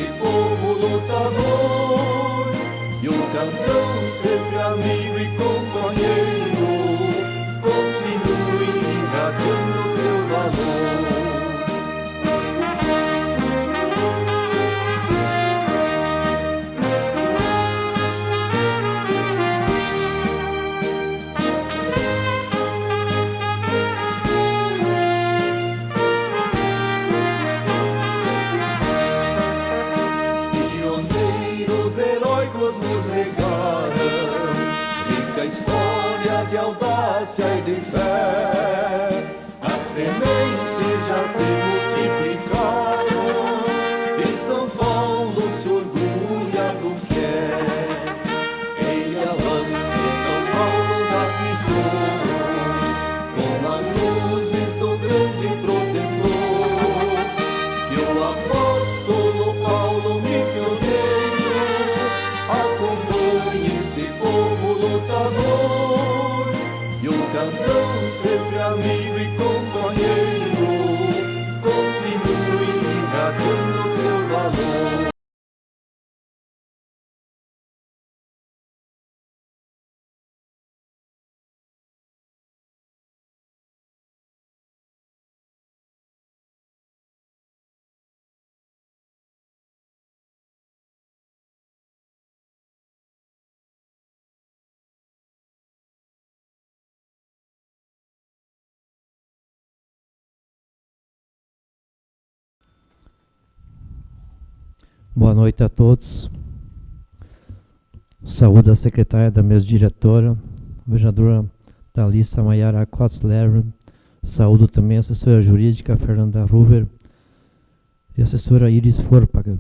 este povo lutador, e o campeão sempre amigo e companheiro, continue irradiando seu valor. De audácia e de fé, as sementes já se multiplicaram e São Paulo se orgulha do que é. Ei, avante São Paulo das missões, com as luzes do grande protetor, que o apóstolo Paulo missioneiro acompanhe este povo lutador, campeão sempre amigo e companheiro, continue irradiando seu valor. Boa noite a todos. Saúde a secretária da mesa diretora, vereadora Thalissa Maiara Kotzler. Saúdo também a assessora jurídica Fernanda Ruver e a assessora Iris Forpaga.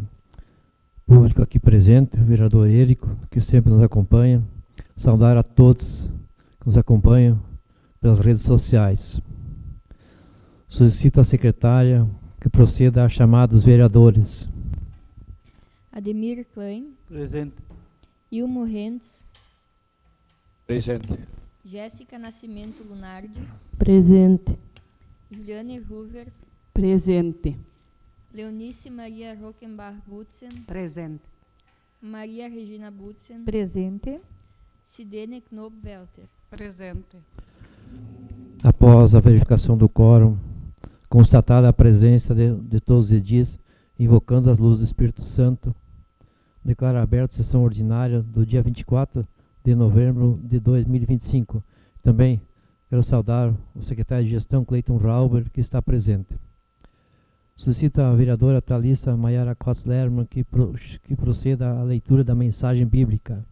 Público aqui presente, o vereador Érico, que sempre nos acompanha. Saudar a todos que nos acompanham pelas redes sociais. Solicito à secretária que proceda à chamada dos vereadores. Ademir Klein. Presente. Ilmo Rentes. Presente. Jéssica Nascimento Lunardi. Presente. Juliane Ruver. Presente. Leonice Maria Rockenbach-Butzen. Presente. Maria Regina Butzen. Presente. Sidene Knob-Welter. Presente. Após a verificação do quórum, constatada a presença de todos os edis, invocando as luzes do Espírito Santo, declaro aberta a sessão ordinária do dia 24 de novembro de 2025. Também quero saudar o secretário de gestão, Cleiton Rauber, que está presente. Solicito a vereadora Thalissa Maiara Kotzlerman que proceda à leitura da mensagem bíblica.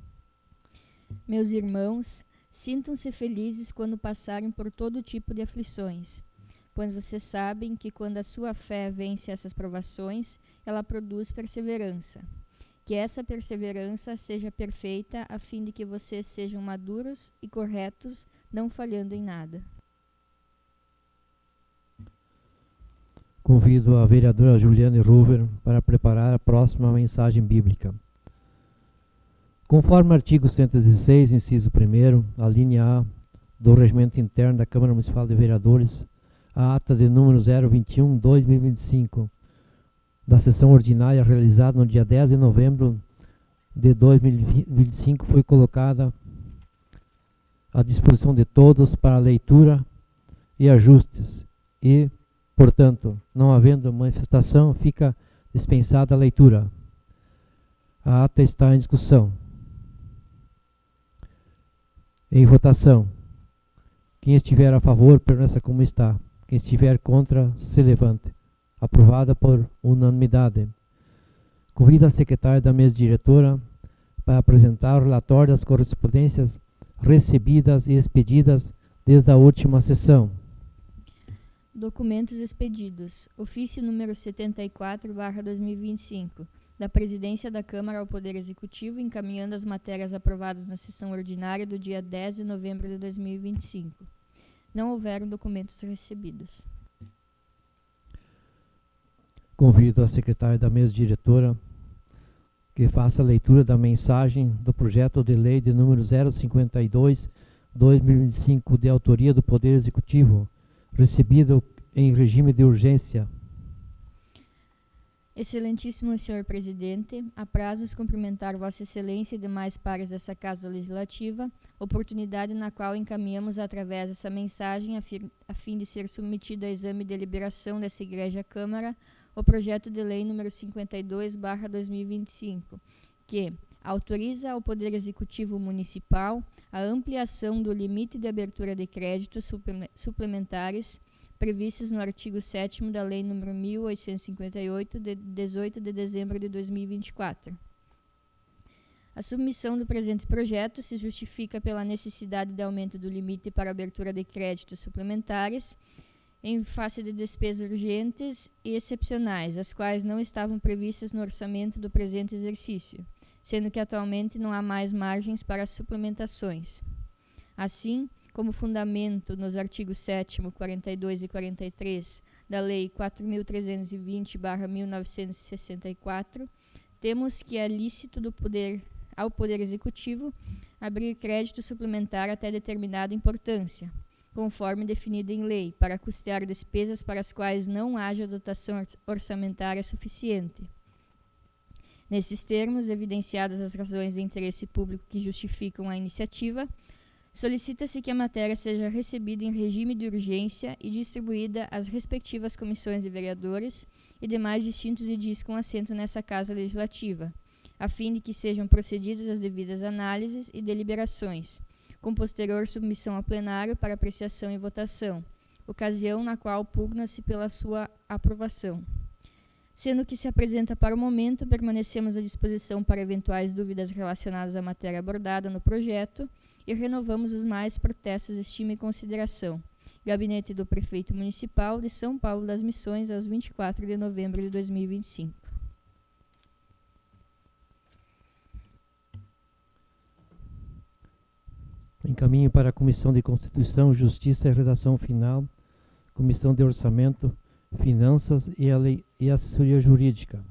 Meus irmãos, sintam-se felizes quando passarem por todo tipo de aflições, pois vocês sabem que quando a sua fé vence essas provações, ela produz perseverança. Que essa perseverança seja perfeita, a fim de que vocês sejam maduros e corretos, não falhando em nada. Convido a vereadora Juliane Ruver para preparar a próxima mensagem bíblica. Conforme o artigo 116, inciso 1º, a linha A do Regimento Interno da Câmara Municipal de Vereadores, a ata de número 021/2025, da sessão ordinária realizada no dia 10 de novembro de 2025, foi colocada à disposição de todos para leitura e ajustes e, portanto, não havendo manifestação, fica dispensada a leitura. A ata está em discussão. Em votação. Quem estiver a favor, permaneça como está. Quem estiver contra, se levante. Aprovada por unanimidade. Convido a secretária da mesa diretora para apresentar o relatório das correspondências recebidas e expedidas desde a última sessão. Documentos expedidos. Ofício número 74/2025, da Presidência da Câmara ao Poder Executivo, encaminhando as matérias aprovadas na sessão ordinária do dia 10 de novembro de 2025. Não houveram documentos recebidos. Convido a secretária da mesa diretora que faça a leitura da mensagem do projeto de lei de número 052/2025, de autoria do Poder Executivo, recebido em regime de urgência. Excelentíssimo senhor presidente, apraz-nos cumprimentar Vossa Excelência e demais pares dessa Casa Legislativa, oportunidade na qual encaminhamos através dessa mensagem a fim de ser submetido a exame e deliberação dessa Igreja Câmara o projeto de lei número 52/2025, que autoriza ao Poder Executivo Municipal a ampliação do limite de abertura de créditos suplementares previstos no artigo 7º da Lei nº 1858, de 18 de dezembro de 2024. A submissão do presente projeto se justifica pela necessidade de aumento do limite para abertura de créditos suplementares em face de despesas urgentes e excepcionais, as quais não estavam previstas no orçamento do presente exercício, sendo que atualmente não há mais margens para suplementações. Assim, como fundamento nos artigos 7º, 42 e 43 da Lei 4.320/1964, temos que é lícito ao Poder Executivo abrir crédito suplementar até determinada importância, conforme definido em lei, para custear despesas para as quais não haja dotação orçamentária suficiente. Nesses termos, evidenciadas as razões de interesse público que justificam a iniciativa, solicita-se que a matéria seja recebida em regime de urgência e distribuída às respectivas comissões de vereadores e demais distintos edis com assento nessa Casa Legislativa, a fim de que sejam procedidas as devidas análises e deliberações, com posterior submissão ao plenário para apreciação e votação, ocasião na qual pugna-se pela sua aprovação. Sendo que se apresenta para o momento, permanecemos à disposição para eventuais dúvidas relacionadas à matéria abordada no projeto e renovamos os mais protestos de estima e consideração. Gabinete do Prefeito Municipal de São Paulo das Missões, aos 24 de novembro de 2025. Encaminho para a Comissão de Constituição, Justiça e Redação Final, Comissão de Orçamento, Finanças e Assessoria Jurídica.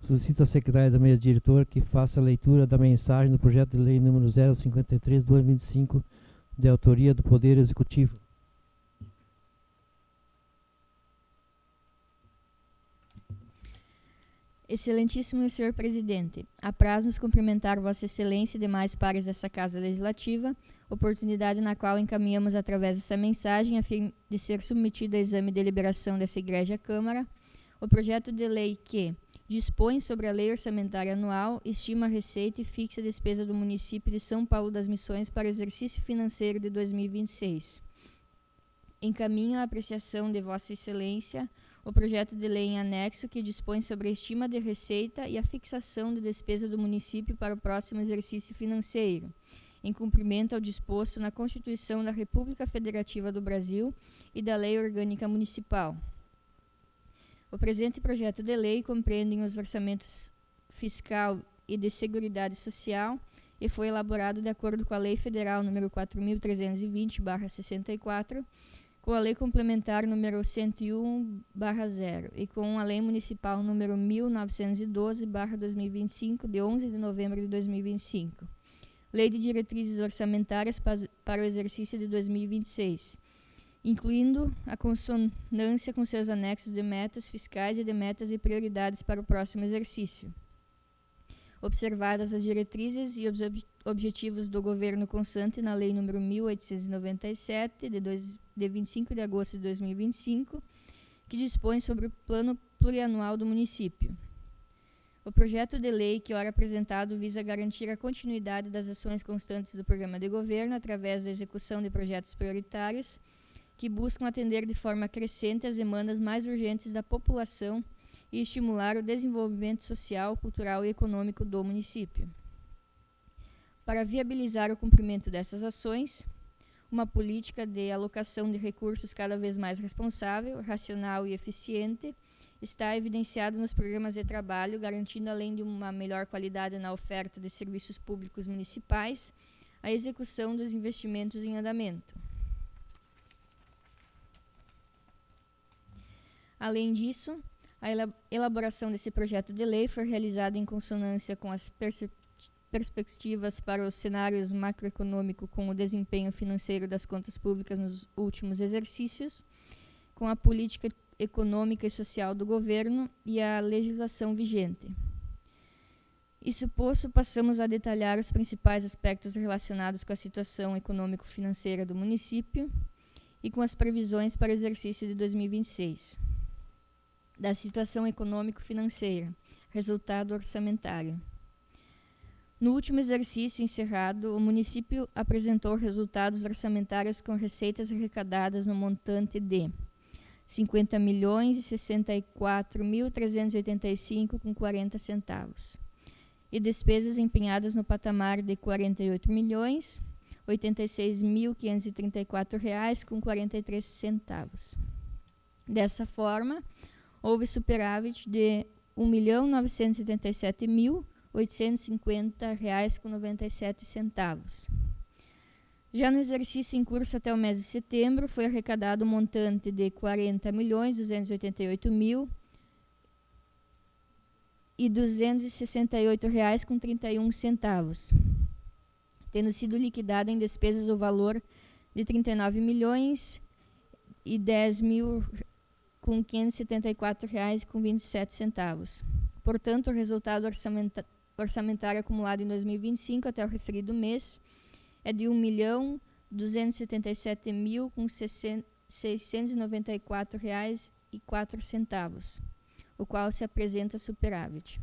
Solicita a secretária da mesa diretora que faça a leitura da mensagem do projeto de lei número 053/2025, de autoria do Poder Executivo. Excelentíssimo senhor presidente, apraz-nos cumprimentar Vossa Excelência e demais pares dessa Casa Legislativa, oportunidade na qual encaminhamos através dessa mensagem a fim de ser submetido a exame e deliberação dessa Igreja Câmara o projeto de lei que dispõe sobre a Lei Orçamentária Anual, estima a receita e fixa a despesa do município de São Paulo das Missões para o exercício financeiro de 2026. Encaminho à apreciação de Vossa Excelência o projeto de lei em anexo que dispõe sobre a estima de receita e a fixação de despesa do município para o próximo exercício financeiro, em cumprimento ao disposto na Constituição da República Federativa do Brasil e da Lei Orgânica Municipal. O presente projeto de lei compreende os orçamentos fiscal e de seguridade social e foi elaborado de acordo com a Lei Federal nº 4.320/64, com a Lei Complementar nº 101/0 e com a Lei Municipal nº 1912/2025, de 11 de novembro de 2025. Lei de Diretrizes Orçamentárias para o exercício de 2026, incluindo a consonância com seus anexos de metas fiscais e de metas e prioridades para o próximo exercício. Observadas as diretrizes e os objetivos do governo constante na Lei nº 1897, de 25 de agosto de 2025, que dispõe sobre o Plano Plurianual do município. O projeto de lei que ora apresentado visa garantir a continuidade das ações constantes do programa de governo através da execução de projetos prioritários que buscam atender de forma crescente as demandas mais urgentes da população e estimular o desenvolvimento social, cultural e econômico do município. Para viabilizar o cumprimento dessas ações, uma política de alocação de recursos cada vez mais responsável, racional e eficiente está evidenciado nos programas de trabalho, garantindo, além de uma melhor qualidade na oferta de serviços públicos municipais, a execução dos investimentos em andamento. Além disso, a elaboração desse projeto de lei foi realizada em consonância com as perspectivas para os cenários macroeconômico com o desempenho financeiro das contas públicas nos últimos exercícios, com a política econômica e social do governo e a legislação vigente. Isso posto, passamos a detalhar os principais aspectos relacionados com a situação econômico-financeira do município e com as previsões para o exercício de 2026. Da situação econômico-financeira, resultado orçamentário. No último exercício encerrado, o município apresentou resultados orçamentários com receitas arrecadadas no montante de R$ 50.064.385,40 e despesas empenhadas no patamar de R$ 48.086.534,43. Dessa forma, houve superávit de R$ 1.977.850,97. Já no exercício em curso até o mês de setembro, foi arrecadado um montante de R$ 40.288.268,31, tendo sido liquidado em despesas o valor de R$ 39.010.574,27. Portanto, o resultado orçamentário acumulado em 2025 até o referido mês é de R$ 1.277.694,04, o qual se apresenta superávit.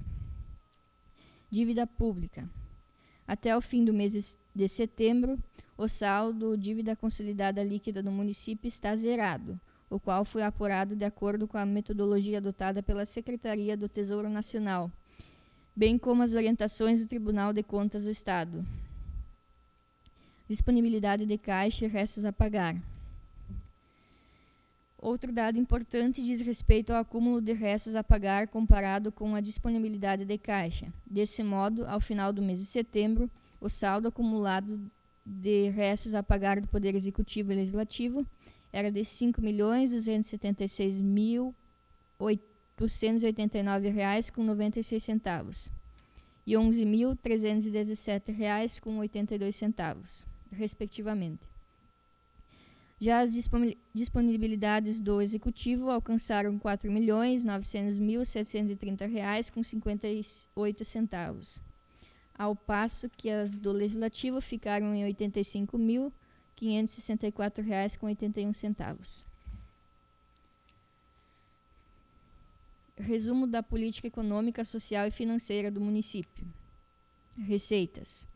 Dívida pública. Até o fim do mês de setembro, o saldo dívida consolidada líquida do município está zerado, o qual foi apurado de acordo com a metodologia adotada pela Secretaria do Tesouro Nacional, bem como as orientações do Tribunal de Contas do Estado. Disponibilidade de caixa e restos a pagar. Outro dado importante diz respeito ao acúmulo de restos a pagar comparado com a disponibilidade de caixa. Desse modo, ao final do mês de setembro, o saldo acumulado de restos a pagar do Poder Executivo e Legislativo era de R$ 5.276.889,96 e R$ 11.317,82, respectivamente. Já as disponibilidades do Executivo alcançaram R$ 4.900.730,58, ao passo que as do Legislativo ficaram em R$ 85.564,81. Resumo da política econômica, social e financeira do município. Receitas.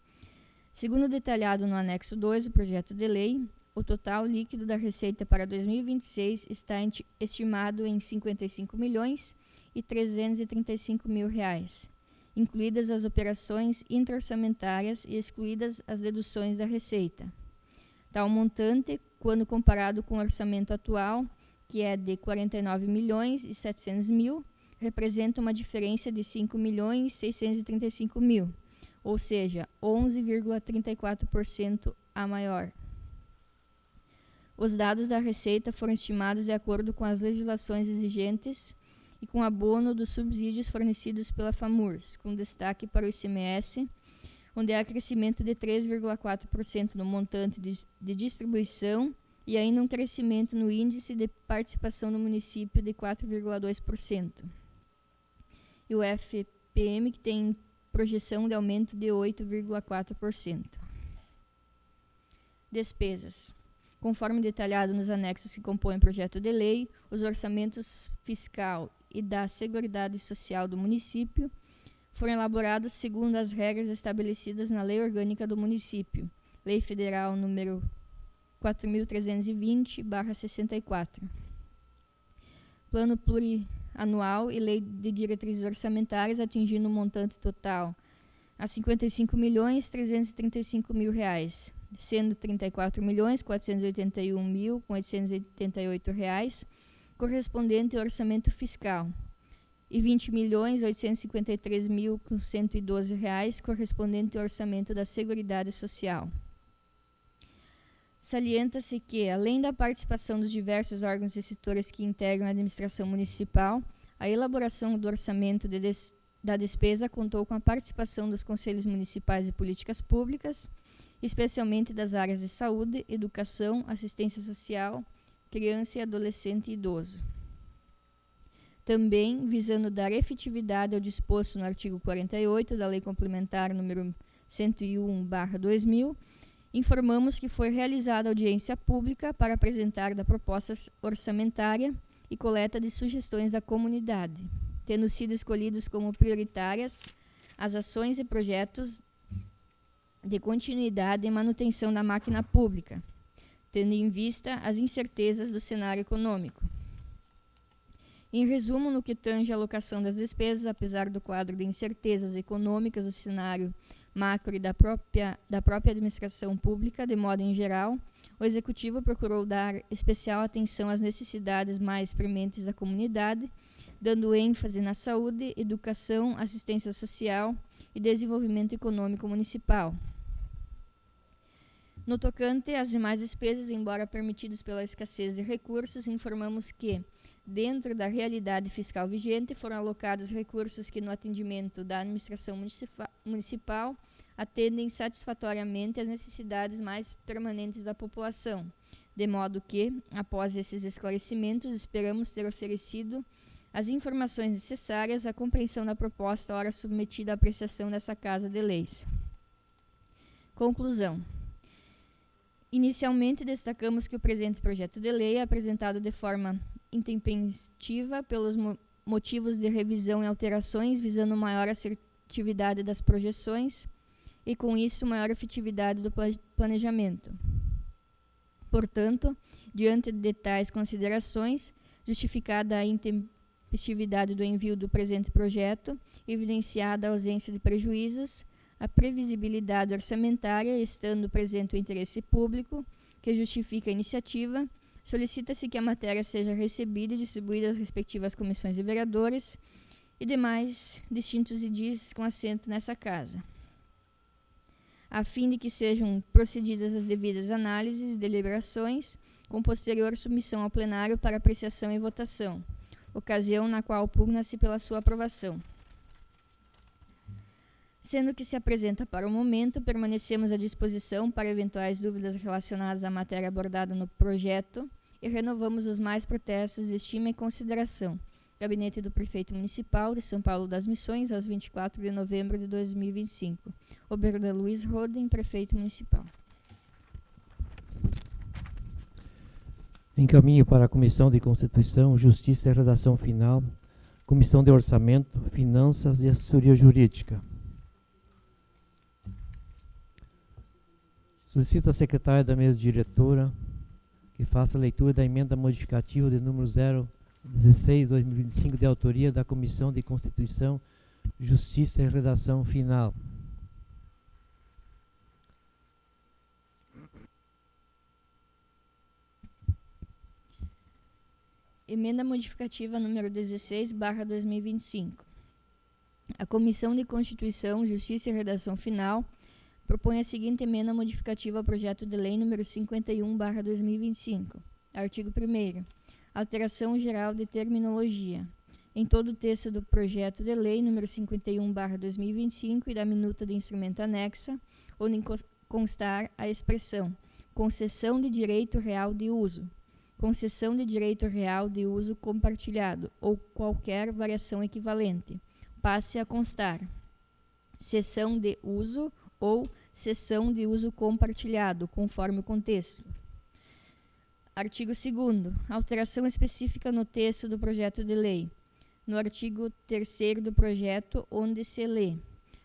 Segundo detalhado no anexo 2 do projeto de lei, o total líquido da receita para 2026 está estimado em R$ 55.335.000, incluídas as operações intra-orçamentárias e excluídas as deduções da receita. Tal montante, quando comparado com o orçamento atual, que é de R$ 49.700.000, representa uma diferença de R$ 5.635.000, ou seja, 11,34% a maior. Os dados da receita foram estimados de acordo com as legislações exigentes e com abono dos subsídios fornecidos pela FAMURS, com destaque para o ICMS, onde há crescimento de 3,4% no montante de distribuição e ainda um crescimento no índice de participação no município de 4,2%. E o FPM, que tem projeção de aumento de 8,4%. Despesas. Conforme detalhado nos anexos que compõem o projeto de lei, os orçamentos fiscal e da Seguridade Social do município foram elaborados segundo as regras estabelecidas na Lei Orgânica do Município, Lei Federal número 4.320/64. Plano plurianual e Lei de Diretrizes Orçamentárias atingindo um montante total a R$ 55.335.000, sendo R$ 34.481.888 correspondente ao orçamento fiscal e R$ 20.853.112 correspondente ao orçamento da Seguridade Social. Salienta-se que, além da participação dos diversos órgãos e setores que integram a administração municipal, a elaboração do orçamento da despesa contou com a participação dos conselhos municipais de políticas públicas, especialmente das áreas de saúde, educação, assistência social, criança e adolescente e idoso. Também, visando dar efetividade ao disposto no artigo 48 da Lei Complementar número 101/2000, informamos que foi realizada audiência pública para apresentar da proposta orçamentária e coleta de sugestões da comunidade, tendo sido escolhidos como prioritárias as ações e projetos de continuidade e manutenção da máquina pública, tendo em vista as incertezas do cenário econômico. Em resumo, no que tange à alocação das despesas, apesar do quadro de incertezas econômicas do cenário macro e da própria administração pública, de modo em geral, o Executivo procurou dar especial atenção às necessidades mais prementes da comunidade, dando ênfase na saúde, educação, assistência social e desenvolvimento econômico municipal. No tocante às demais despesas, embora permitidos pela escassez de recursos, informamos que, dentro da realidade fiscal vigente, foram alocados recursos que, no atendimento da administração municipal, atendem satisfatoriamente às necessidades mais permanentes da população, de modo que, após esses esclarecimentos, esperamos ter oferecido as informações necessárias à compreensão da proposta ora submetida à apreciação dessa Casa de Leis. Conclusão. Inicialmente, destacamos que o presente projeto de lei é apresentado de forma intempestiva pelos motivos de revisão e alterações, visando maior assertividade das projeções e, com isso, maior efetividade do planejamento. Portanto, diante de tais considerações, justificada a intempestividade do envio do presente projeto, evidenciada a ausência de prejuízos, a previsibilidade orçamentária, estando presente o interesse público, que justifica a iniciativa, solicita-se que a matéria seja recebida e distribuída às respectivas comissões de vereadores e demais distintos edis com assento nessa Casa, a fim de que sejam procedidas as devidas análises e deliberações, com posterior submissão ao plenário para apreciação e votação, ocasião na qual pugna-se pela sua aprovação. Sendo que se apresenta para o momento, permanecemos à disposição para eventuais dúvidas relacionadas à matéria abordada no projeto e renovamos os mais protestos de estima e consideração. Gabinete do Prefeito Municipal de São Paulo das Missões, aos 24 de novembro de 2025. Oberda Luiz Roden, Prefeito Municipal. Encaminho para a Comissão de Constituição, Justiça e Redação Final, Comissão de Orçamento, Finanças e Assessoria Jurídica. Solicito a secretária da mesa diretora que faça a leitura da emenda modificativa de número 016/2025, de autoria da Comissão de Constituição, Justiça e Redação Final. Emenda modificativa número 16/2025. A Comissão de Constituição, Justiça e Redação Final propõe a seguinte emenda modificativa ao projeto de lei número 51/2025. Artigo 1º. Alteração geral de terminologia. Em todo o texto do projeto de lei número 51/2025 e da minuta de instrumento anexa, onde constar a expressão concessão de direito real de uso, concessão de direito real de uso compartilhado ou qualquer variação equivalente, passe a constar cessão de uso ou cessão de uso compartilhado, conforme o contexto. Artigo 2º. Alteração específica no texto do projeto de lei. No artigo 3º do projeto, onde se lê: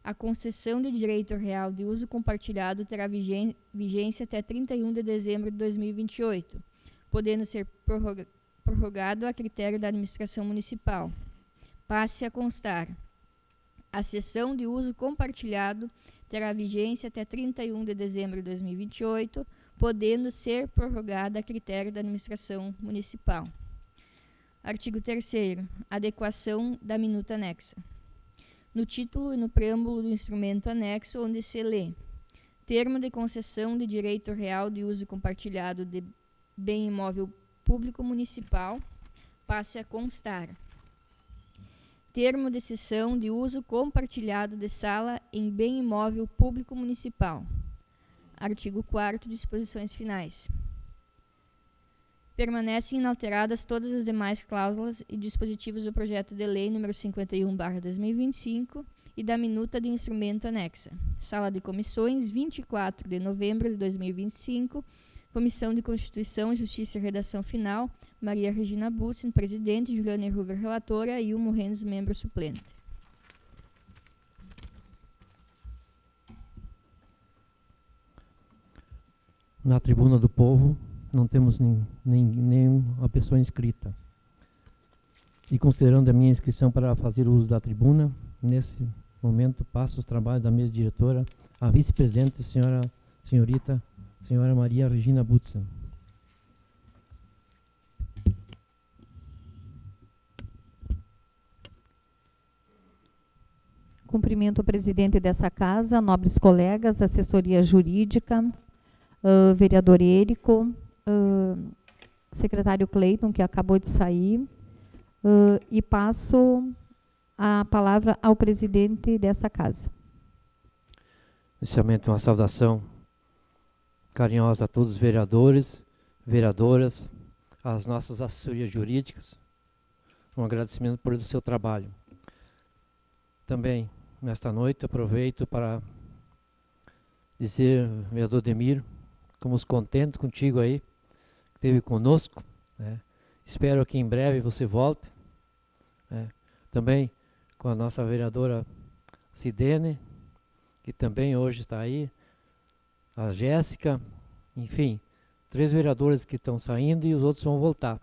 a concessão de direito real de uso compartilhado terá vigência até 31 de dezembro de 2028, podendo ser prorrogado a critério da administração municipal. Passe a constar: a cessão de uso compartilhado terá vigência até 31 de dezembro de 2028, podendo ser prorrogada a critério da administração municipal. Artigo 3º. Adequação da minuta anexa. No título e no preâmbulo do instrumento anexo, onde se lê: termo de concessão de direito real de uso compartilhado de bem imóvel público municipal, passe a constar: termo de cessão de uso compartilhado de sala em bem imóvel público municipal. Artigo 4º. Disposições finais. Permanecem inalteradas todas as demais cláusulas e dispositivos do projeto de lei número 51/2025 e da minuta de instrumento anexa. Sala de comissões, 24 de novembro de 2025. Comissão de Constituição, Justiça e Redação Final, Maria Regina Bussen, presidente, Juliane Ruver, relatora, e Ilmo Renz, membro suplente. Na tribuna do povo, não temos nenhuma pessoa inscrita. E considerando a minha inscrição para fazer uso da tribuna, nesse momento passo os trabalhos da mesa diretora à vice-presidente, senhora Maria Regina Butzen. Cumprimento o presidente dessa casa, nobres colegas, assessoria jurídica, vereador Érico, secretário Cleiton, que acabou de sair, e passo a palavra ao presidente dessa casa. Inicialmente, uma saudação carinhosa a todos os vereadores, vereadoras, às nossas assessorias jurídicas, um agradecimento por seu trabalho. Também, nesta noite, aproveito para dizer, vereador Demir, ficamos contentes contigo aí, que esteve conosco, né? Espero que em breve você volte, né? Também com a nossa vereadora Sidene, que também hoje está aí, a Jéssica, enfim, 3 vereadores que estão saindo e os outros vão voltar.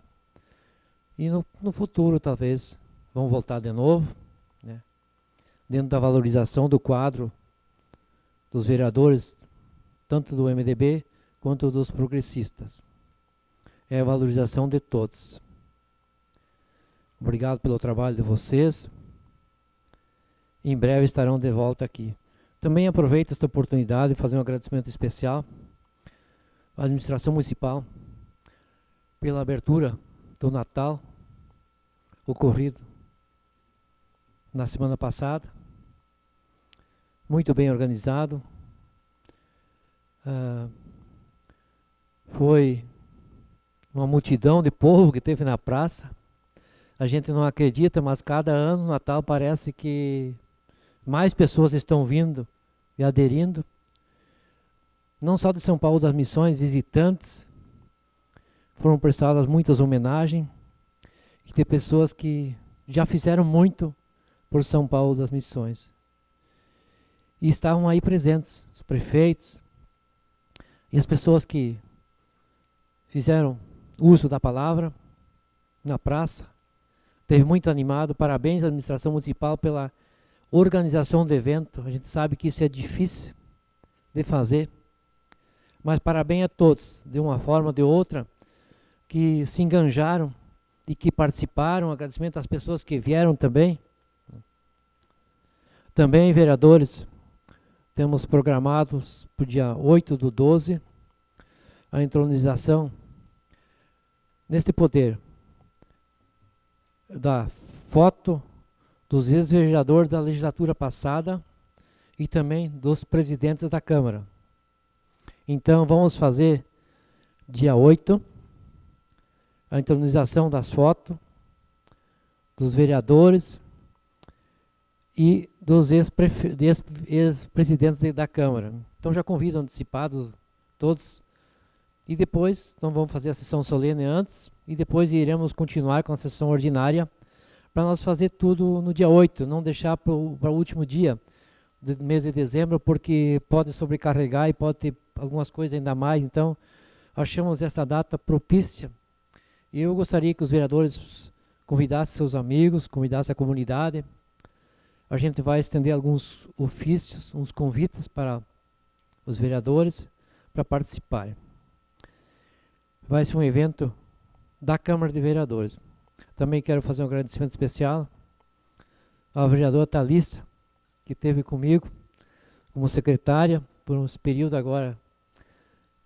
E no futuro, talvez, vão voltar de novo, né? Dentro da valorização do quadro dos vereadores, tanto do MDB quanto dos progressistas. É a valorização de todos. Obrigado pelo trabalho de vocês. Em breve estarão de volta aqui. Também aproveito esta oportunidade de fazer um agradecimento especial à administração municipal pela abertura do Natal ocorrido na semana passada. Muito bem organizado. Foi uma multidão de povo que teve na praça. A gente não acredita, mas cada ano no Natal parece que mais pessoas estão vindo e aderindo. Não só de São Paulo das Missões, visitantes. Foram prestadas muitas homenagens. E tem pessoas que já fizeram muito por São Paulo das Missões. E estavam aí presentes, os prefeitos e as pessoas que fizeram uso da palavra na praça. Teve muito animado. Parabéns à administração municipal pela organização do evento. A gente sabe que isso é difícil de fazer, mas parabéns a todos, de uma forma ou de outra, que se enganjaram e que participaram. Agradecimento às pessoas que vieram também. Também, vereadores, temos programados para o dia 8/12 a entronização neste poder da foto dos ex-vereadores da legislatura passada e também dos presidentes da Câmara. Então vamos fazer dia 8 a entronização das fotos dos vereadores e dos ex-presidentes da Câmara. Então já convido antecipado todos. E depois, então vamos fazer a sessão solene antes e depois iremos continuar com a sessão ordinária para nós fazer tudo no dia 8, não deixar para o último dia do mês de dezembro, porque pode sobrecarregar e pode ter algumas coisas ainda mais. Então, achamos essa data propícia. E eu gostaria que os vereadores convidassem seus amigos, convidassem a comunidade. A gente vai estender alguns ofícios, uns convites para os vereadores para participarem. Vai ser um evento da Câmara de Vereadores. Também quero fazer um agradecimento especial à vereadora Thalissa, que esteve comigo como secretária por um período agora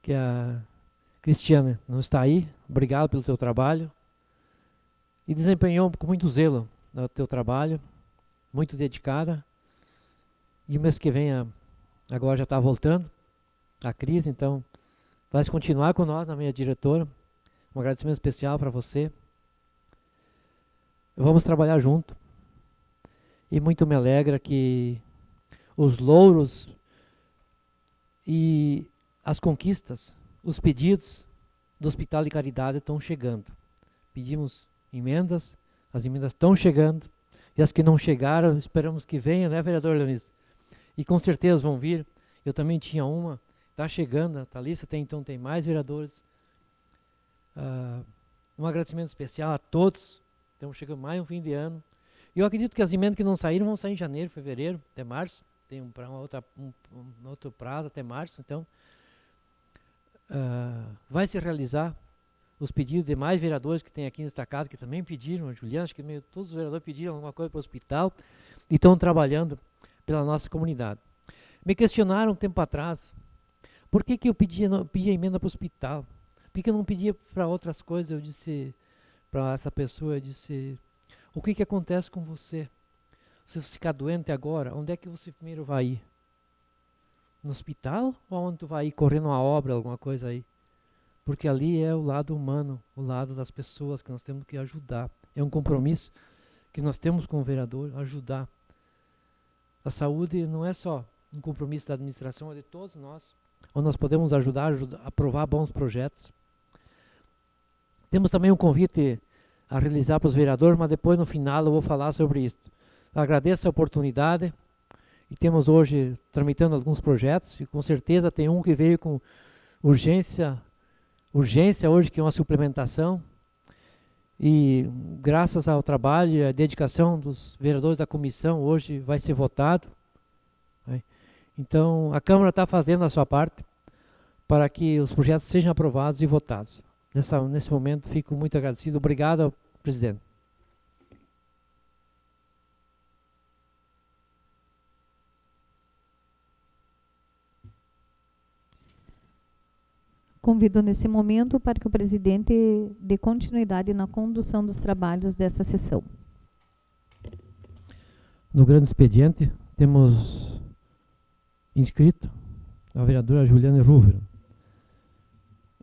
que a Cristiana não está aí. Obrigado pelo teu trabalho. E desempenhou com muito zelo o teu trabalho, muito dedicada. E o mês que vem, agora já está voltando a crise, então vai continuar com nós na minha diretora. um agradecimento especial para você. Vamos trabalhar junto. E muito me alegra que os louros e as conquistas, os pedidos do Hospital de Caridade estão chegando. Pedimos emendas, as emendas estão chegando, e as que não chegaram, esperamos que venham, né, vereador Leonis? E com certeza vão vir. Eu também tinha uma, está chegando, a Thalissa então tem mais vereadores. Um agradecimento especial a todos. Estamos chegando mais um fim de ano. E eu acredito que as emendas que não saíram vão sair em janeiro, fevereiro, até março. Tem um outro prazo até março, então vai se realizar os pedidos de mais vereadores que tem aqui nesta casa, que também pediram, a Juliana, acho que todos os vereadores pediram alguma coisa para o hospital e estão trabalhando pela nossa comunidade. Me questionaram um tempo atrás, por que eu pedia emenda para o hospital? Por que eu não pedia para outras coisas? Eu disse para essa pessoa, eu disse, o que acontece com você? Se você ficar doente agora, onde é que você primeiro vai ir? No hospital ou onde tu vai ir correndo uma obra, alguma coisa aí? Porque ali é o lado humano, o lado das pessoas que nós temos que ajudar. É um compromisso que nós temos com o vereador, ajudar. A saúde não é só um compromisso da administração, é de todos nós, onde nós podemos ajudar a aprovar bons projetos. Temos também um convite a realizar para os vereadores, mas depois no final eu vou falar sobre isso. Agradeço a oportunidade e temos hoje tramitando alguns projetos e com certeza tem um que veio com urgência hoje, que é uma suplementação, e graças ao trabalho e à dedicação dos vereadores da comissão, hoje vai ser votado. Né? Então, a Câmara está fazendo a sua parte para que os projetos sejam aprovados e votados. Nesse momento, fico muito agradecido. Obrigado, presidente. Convido nesse momento para que o presidente dê continuidade na condução dos trabalhos dessa sessão. No grande expediente, temos inscrito a vereadora Juliana Rúvero,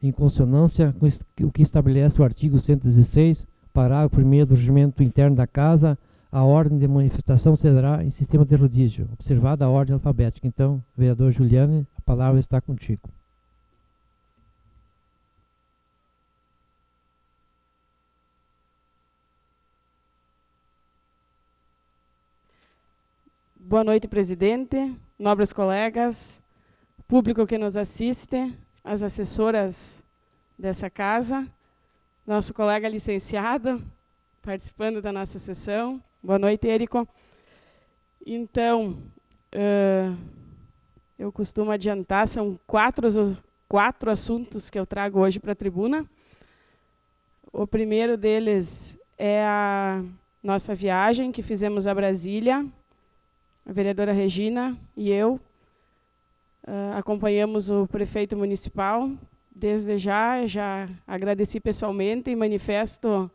em consonância com o que estabelece o artigo 116, parágrafo 1º do regimento interno da Casa, a ordem de manifestação será em sistema de rodízio, observada a ordem alfabética. Então, vereador Juliana, a palavra está contigo. Boa noite, presidente, nobres colegas, público que nos assiste, as assessoras dessa casa, nosso colega licenciado participando da nossa sessão. Boa noite, Érico. Então, eu costumo adiantar, são quatro assuntos que eu trago hoje para a tribuna. O primeiro deles é a nossa viagem que fizemos a Brasília. A vereadora Regina e eu acompanhamos o prefeito municipal. Desde já agradeci pessoalmente e manifesto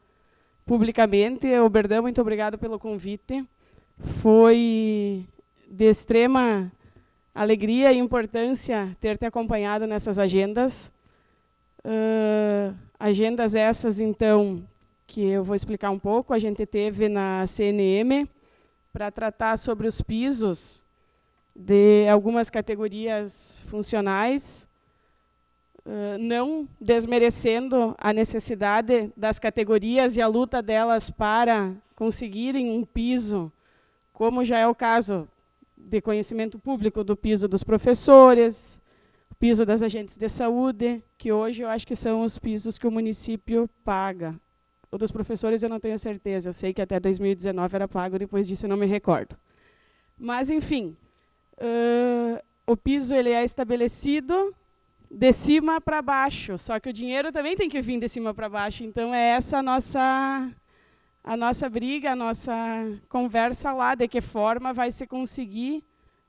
publicamente. Oberdão, muito obrigado pelo convite. Foi de extrema alegria e importância ter te acompanhado nessas agendas. Agendas essas, então, que eu vou explicar um pouco. A gente teve na CNM, para tratar sobre os pisos de algumas categorias funcionais, não desmerecendo a necessidade das categorias e a luta delas para conseguirem um piso, como já é o caso de conhecimento público do piso dos professores, o piso das agentes de saúde, que hoje eu acho que são os pisos que o município paga. O dos professores eu não tenho certeza, eu sei que até 2019 era pago, depois disso eu não me recordo. Mas, enfim, o piso ele é estabelecido de cima para baixo, só que o dinheiro também tem que vir de cima para baixo, então é essa a nossa briga, a nossa conversa lá, de que forma vai se conseguir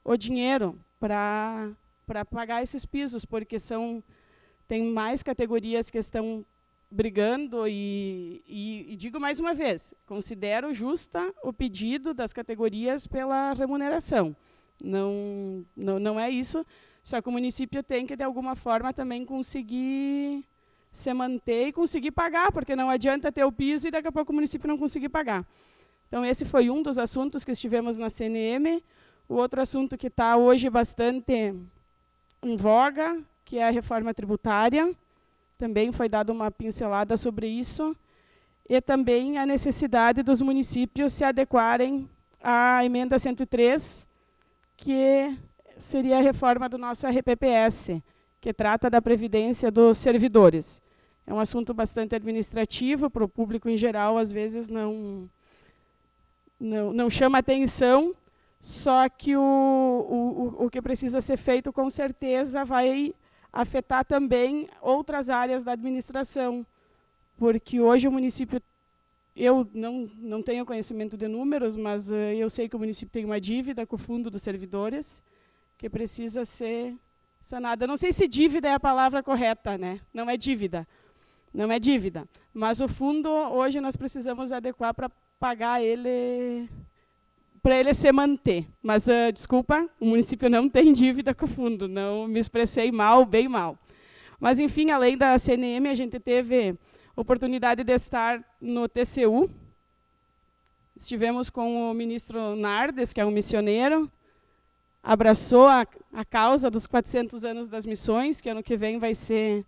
o dinheiro para pagar esses pisos, porque tem mais categorias que estão brigando e digo mais uma vez, considero justa o pedido das categorias pela remuneração. Não é isso, só que o município tem que, de alguma forma, também conseguir se manter e conseguir pagar, porque não adianta ter o piso e daqui a pouco o município não conseguir pagar. Então, esse foi um dos assuntos que estivemos na CNM. O outro assunto que está hoje bastante em voga, que é a reforma tributária. Também foi dada uma pincelada sobre isso. E também a necessidade dos municípios se adequarem à emenda 103, que seria a reforma do nosso RPPS, que trata da previdência dos servidores. É um assunto bastante administrativo, para o público em geral, às vezes não chama atenção, só que o que precisa ser feito, com certeza, vai afetar também outras áreas da administração, porque hoje o município, eu não tenho conhecimento de números, mas eu sei que o município tem uma dívida com o fundo dos servidores, que precisa ser sanada. Não sei se dívida é a palavra correta, né? Não é dívida, mas o fundo, hoje, nós precisamos adequar para pagar ele, para ele se manter. Mas, desculpa, o município não tem dívida com o fundo, não me expressei mal, bem mal. Mas, enfim, além da CNM, a gente teve oportunidade de estar no TCU. Estivemos com o ministro Nardes, que é um missioneiro, abraçou a causa dos 400 anos das missões, que ano que vem vai ser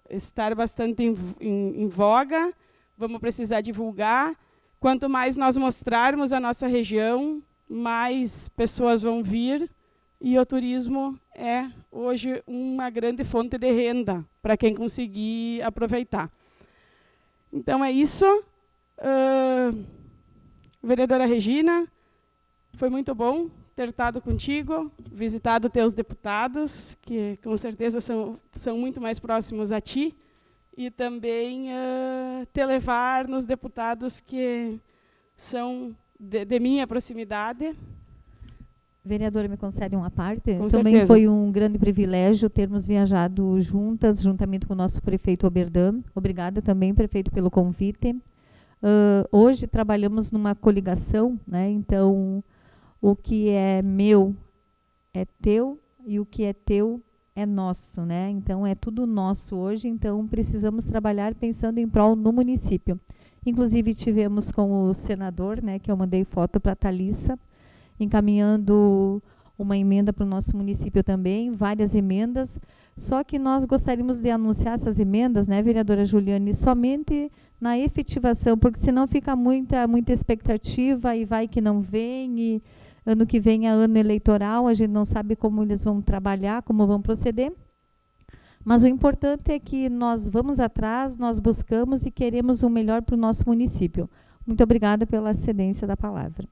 estar bastante em voga. Vamos precisar divulgar. Quanto mais nós mostrarmos a nossa região, mais pessoas vão vir, e o turismo é, hoje, uma grande fonte de renda para quem conseguir aproveitar. Então, é isso. Vereadora Regina, foi muito bom ter estado contigo, visitado teus deputados, que com certeza são muito mais próximos a ti, e também te levar nos deputados que são de minha proximidade. Vereadora, me concede uma parte? Com Também certeza. foi um grande privilégio termos viajado juntas, juntamente com o nosso prefeito Oberdam. Obrigada também, prefeito, pelo convite. Hoje trabalhamos numa coligação, né? Então, o que é meu é teu e o que é teu é nosso, né? Então, é tudo nosso hoje, então precisamos trabalhar pensando em prol no município. Inclusive, tivemos com o senador, né, que eu mandei foto para a Thalissa, encaminhando uma emenda para o nosso município também, várias emendas, só que nós gostaríamos de anunciar essas emendas, né, vereadora Juliane, somente na efetivação, porque senão fica muita expectativa e vai que não vem, e ano que vem é ano eleitoral, a gente não sabe como eles vão trabalhar, como vão proceder. Mas o importante é que nós vamos atrás, nós buscamos e queremos o melhor para o nosso município. Muito obrigada pela cedência da palavra.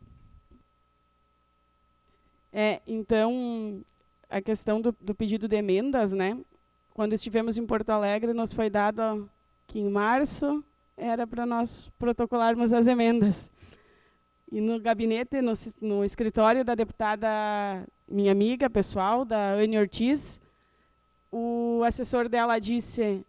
Então, a questão do pedido de emendas, né? Quando estivemos em Porto Alegre, nos foi dado que em março era para nós protocolarmos as emendas. E no gabinete, no escritório da deputada, minha amiga pessoal, da Anne Ortiz, o assessor dela disse: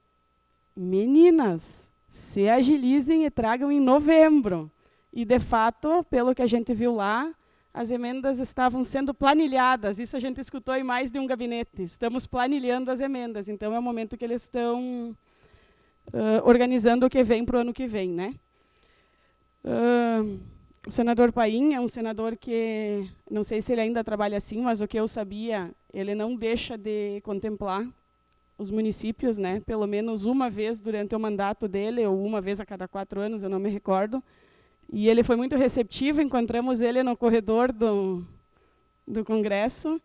meninas, se agilizem e tragam em novembro. E, de fato, pelo que a gente viu lá, as emendas estavam sendo planilhadas. Isso a gente escutou em mais de um gabinete. Estamos planilhando as emendas. Então, é o momento que eles estão organizando o que vem para o ano que vem, né? O senador Paim é um senador que, não sei se ele ainda trabalha assim, mas o que eu sabia, ele não deixa de contemplar os municípios, né? Pelo menos uma vez durante o mandato dele, ou uma vez a cada 4 anos, eu não me recordo. E ele foi muito receptivo, encontramos ele no corredor do Congresso,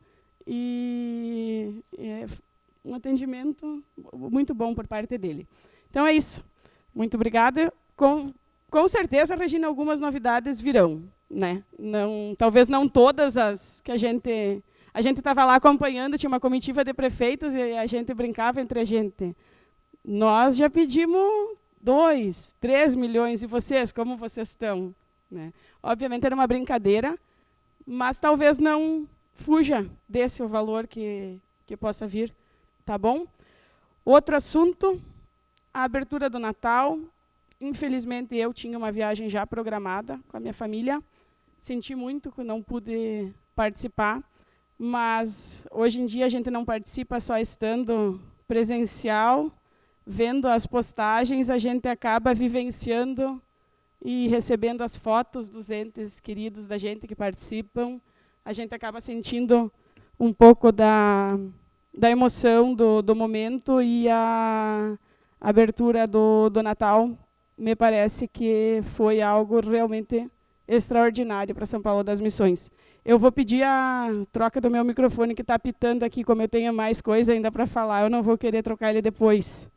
e é um atendimento muito bom por parte dele. Então é isso. Muito obrigada. Com certeza, Regina, algumas novidades virão, né? Talvez não todas as que a gente estava lá acompanhando, tinha uma comitiva de prefeitos e a gente brincava entre a gente. Nós já pedimos 2, 3 milhões, e vocês, como vocês estão? Né? Obviamente era uma brincadeira, mas talvez não fuja desse o valor que possa vir, tá bom? Outro assunto, a abertura do Natal. Infelizmente, eu tinha uma viagem já programada com a minha família. Senti muito que não pude participar, mas hoje em dia a gente não participa só estando presencial, vendo as postagens, a gente acaba vivenciando e recebendo as fotos dos entes queridos da gente que participam. A gente acaba sentindo um pouco da emoção do momento, e a abertura do Natal me parece que foi algo realmente extraordinário para São Paulo das Missões. Eu vou pedir a troca do meu microfone, que está apitando aqui, como eu tenho mais coisa ainda para falar, eu não vou querer trocar ele depois.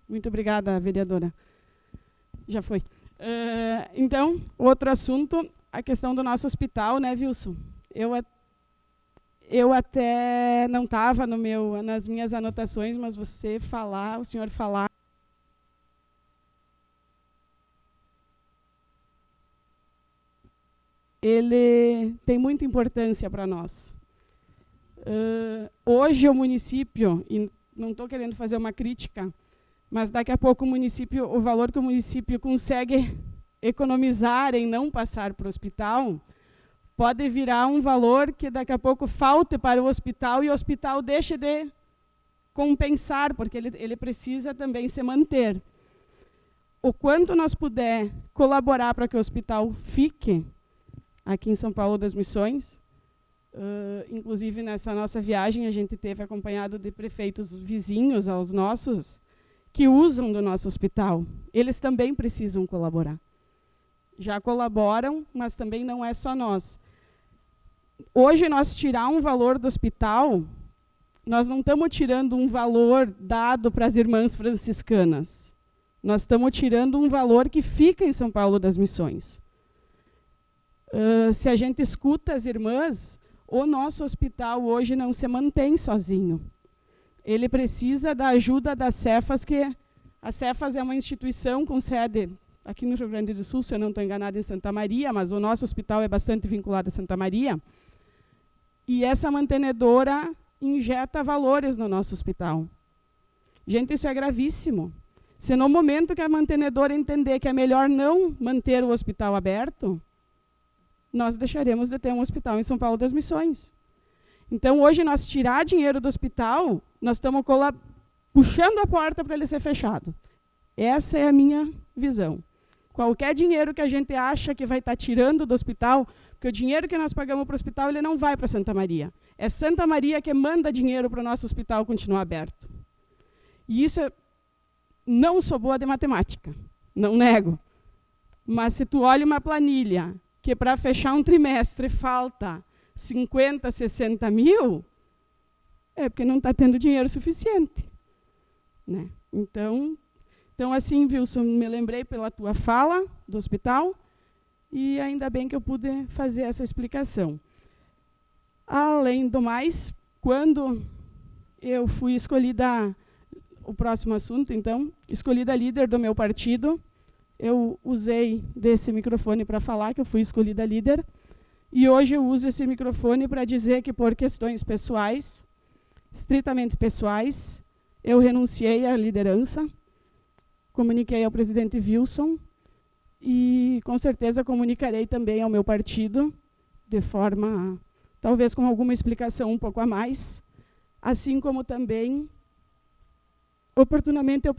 Muito obrigada, vereadora. Já foi. Então, outro assunto, a questão do nosso hospital, né, Wilson? Eu até não estava nas minhas anotações, mas o senhor falar, ele tem muita importância para nós. Hoje o município, e não estou querendo fazer uma crítica, mas daqui a pouco o valor que o município consegue economizar em não passar para o hospital, pode virar um valor que daqui a pouco falte para o hospital, e o hospital deixe de compensar, porque ele precisa também se manter. O quanto nós puder colaborar para que o hospital fique aqui em São Paulo das Missões, inclusive nessa nossa viagem a gente teve acompanhado de prefeitos vizinhos aos nossos, que usam do nosso hospital. Eles também precisam colaborar. Já colaboram, mas também não é só nós. Hoje, nós tirar um valor do hospital, nós não estamos tirando um valor dado para as irmãs franciscanas. Nós estamos tirando um valor que fica em São Paulo das Missões. Se a gente escuta as irmãs, o nosso hospital hoje não se mantém sozinho. Ele precisa da ajuda das Cefas, que a Cefas é uma instituição com sede aqui no Rio Grande do Sul, se eu não estou enganada, em Santa Maria, mas o nosso hospital é bastante vinculado a Santa Maria. E essa mantenedora injeta valores no nosso hospital. Gente, isso é gravíssimo. Se no momento que a mantenedora entender que é melhor não manter o hospital aberto, nós deixaremos de ter um hospital em São Paulo das Missões. Então, hoje, nós tirar dinheiro do hospital, nós estamos puxando a porta para ele ser fechado. Essa é a minha visão. Qualquer dinheiro que a gente acha que vai estar tirando do hospital, porque o dinheiro que nós pagamos para o hospital, ele não vai para Santa Maria. É Santa Maria que manda dinheiro para o nosso hospital continuar aberto. E isso não sou boa de matemática, não nego. Mas se tu olha uma planilha que para fechar um trimestre falta 50, 60 mil, é porque não está tendo dinheiro suficiente. Né? Então, assim, Wilson, me lembrei pela tua fala do hospital, e ainda bem que eu pude fazer essa explicação. Além do mais, quando eu fui escolhida, o próximo assunto, então, escolhida líder do meu partido, eu usei desse microfone para falar que eu fui escolhida líder, e hoje eu uso esse microfone para dizer que, por questões pessoais, estritamente pessoais, eu renunciei à liderança, comuniquei ao presidente Wilson e, com certeza, comunicarei também ao meu partido, de forma, talvez com alguma explicação um pouco a mais, assim como também, oportunamente, eu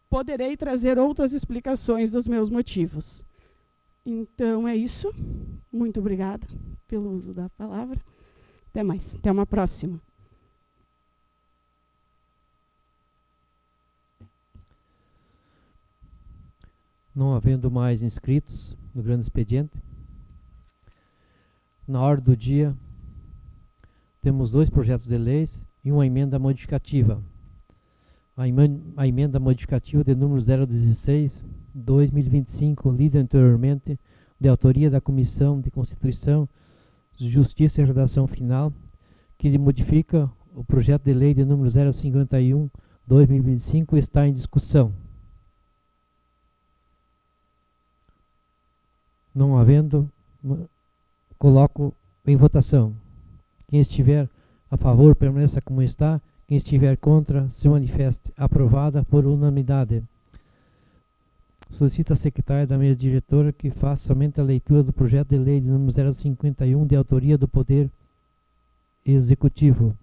poderei trazer outras explicações dos meus motivos. Então, é isso. Muito obrigada pelo uso da palavra. Até mais. Até uma próxima. Não havendo mais inscritos no grande expediente, na ordem do dia, temos 2 projetos de leis e uma emenda modificativa. A emenda modificativa de número 016/2025, lida anteriormente, de autoria da Comissão de Constituição, Justiça e Redação Final, que modifica o projeto de lei de número 051/2025, está em discussão. Não havendo, coloco em votação. Quem estiver a favor, permaneça como está. Quem estiver contra, se manifeste. Aprovada por unanimidade. Solicita a secretária da mesa diretora que faça somente a leitura do projeto de lei de número 051, de autoria do Poder Executivo.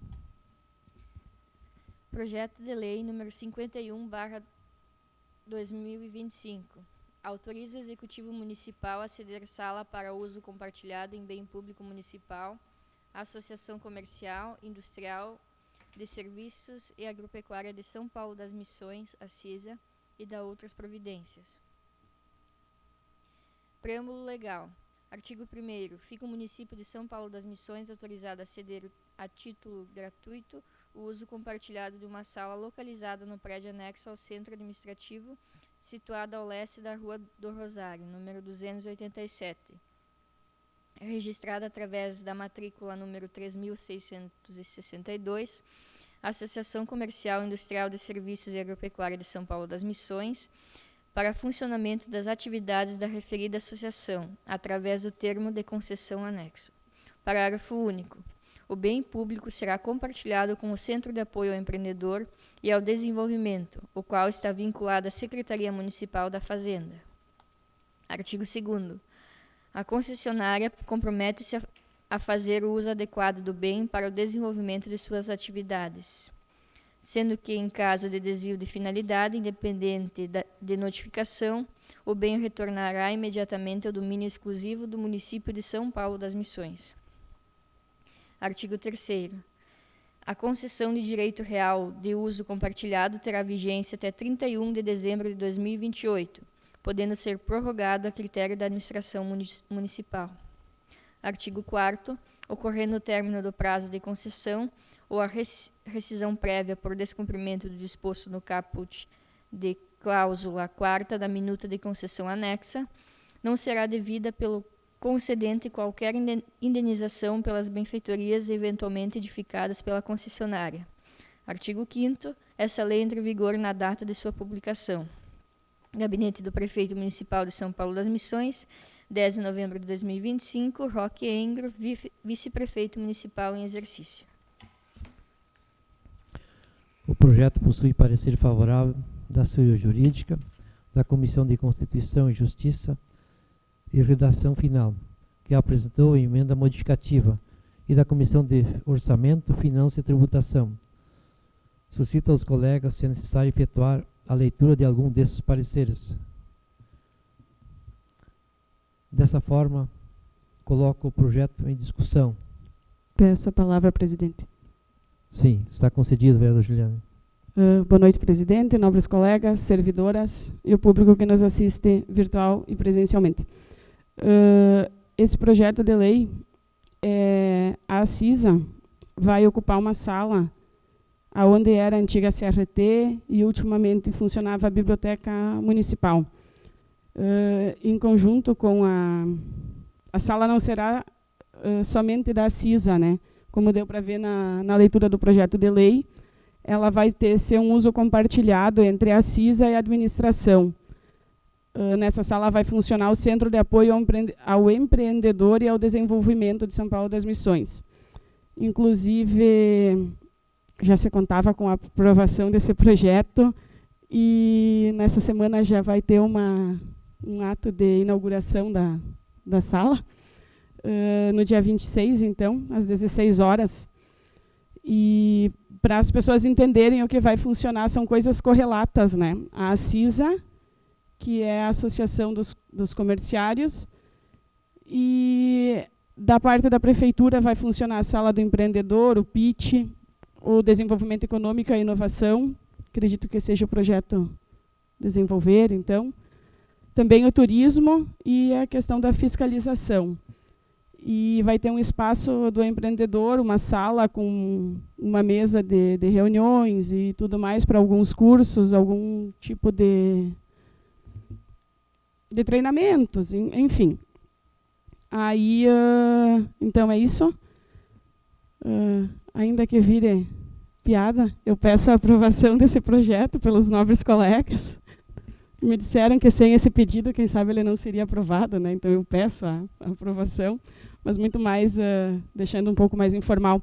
Projeto de Lei número 51/2025. Autoriza o Executivo Municipal a ceder sala para uso compartilhado em bem público municipal, Associação Comercial, Industrial, de Serviços e Agropecuária de São Paulo das Missões, a CISA, e da outras providências. Preâmbulo legal. Artigo 1º. Fica o município de São Paulo das Missões autorizado a ceder a título gratuito o uso compartilhado de uma sala localizada no prédio anexo ao centro administrativo, situado ao leste da Rua do Rosário, número 287, registrada através da matrícula número 3.662, Associação Comercial, Industrial de Serviços e Agropecuária de São Paulo das Missões, para funcionamento das atividades da referida associação, através do termo de concessão anexo. Parágrafo único. O bem público será compartilhado com o Centro de Apoio ao Empreendedor e ao Desenvolvimento, o qual está vinculado à Secretaria Municipal da Fazenda. Artigo 2º. A concessionária compromete-se a fazer o uso adequado do bem para o desenvolvimento de suas atividades, sendo que, em caso de desvio de finalidade, independente de notificação, o bem retornará imediatamente ao domínio exclusivo do município de São Paulo das Missões. Artigo 3º. A concessão de direito real de uso compartilhado terá vigência até 31 de dezembro de 2028, podendo ser prorrogado a critério da administração municipal. Artigo 4º. Ocorrendo o término do prazo de concessão ou a rescisão prévia por descumprimento do disposto no caput de cláusula 4ª da minuta de concessão anexa, não será devida pelo concedente qualquer indenização pelas benfeitorias eventualmente edificadas pela concessionária. Artigo 5º. Essa lei entra em vigor na data de sua publicação. Gabinete do Prefeito Municipal de São Paulo das Missões, 10 de novembro de 2025, Roque Engro, Vice-Prefeito Municipal em exercício. O projeto possui parecer favorável da Assessoria Jurídica, da Comissão de Constituição e Justiça e Redação Final, que apresentou a emenda modificativa, e da Comissão de Orçamento, Finanças e Tributação. Suscita aos colegas se é necessário efetuar a leitura de algum desses pareceres. Dessa forma, coloco o projeto em discussão. Peço a palavra, presidente. Sim, está concedido, vereador Juliana. Boa noite, presidente, nobres colegas, servidoras e o público que nos assiste virtual e presencialmente. Esse projeto de lei, a CISA vai ocupar uma sala onde era a antiga CRT e ultimamente funcionava a Biblioteca Municipal. Em conjunto com a sala não será somente da CISA, né? Como deu para ver na leitura do projeto de lei, ela vai ser um uso compartilhado entre a CISA e a administração. Nessa sala vai funcionar o Centro de Apoio ao Empreendedor e ao Desenvolvimento de São Paulo das Missões. Inclusive, já se contava com a aprovação desse projeto e nessa semana já vai ter um ato de inauguração da sala, no dia 26, então, às 16 horas. E para as pessoas entenderem o que vai funcionar, são coisas correlatas, né? A CISA, que é a Associação dos Comerciários, e da parte da Prefeitura vai funcionar a Sala do Empreendedor, o PIT, o Desenvolvimento Econômico e a Inovação, acredito que seja o projeto desenvolver, então. Também o turismo e a questão da fiscalização. E vai ter um espaço do empreendedor, uma sala com uma mesa de reuniões e tudo mais para alguns cursos, algum tipo de treinamentos, enfim. Aí, então é isso. Ainda que vire piada, eu peço a aprovação desse projeto pelos nobres colegas. Me disseram que sem esse pedido, quem sabe ele não seria aprovado, né? Então eu peço a aprovação, mas muito mais, deixando um pouco mais informal.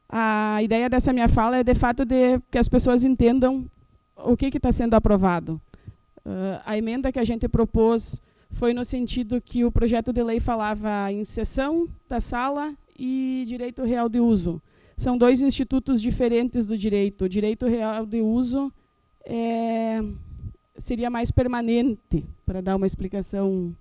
A ideia dessa minha fala é, de fato, de que as pessoas entendam o que está sendo aprovado. A emenda que a gente propôs foi no sentido que o projeto de lei falava em cessão da sala e direito real de uso. São dois institutos diferentes do direito. O direito real de uso seria mais permanente, para dar uma explicação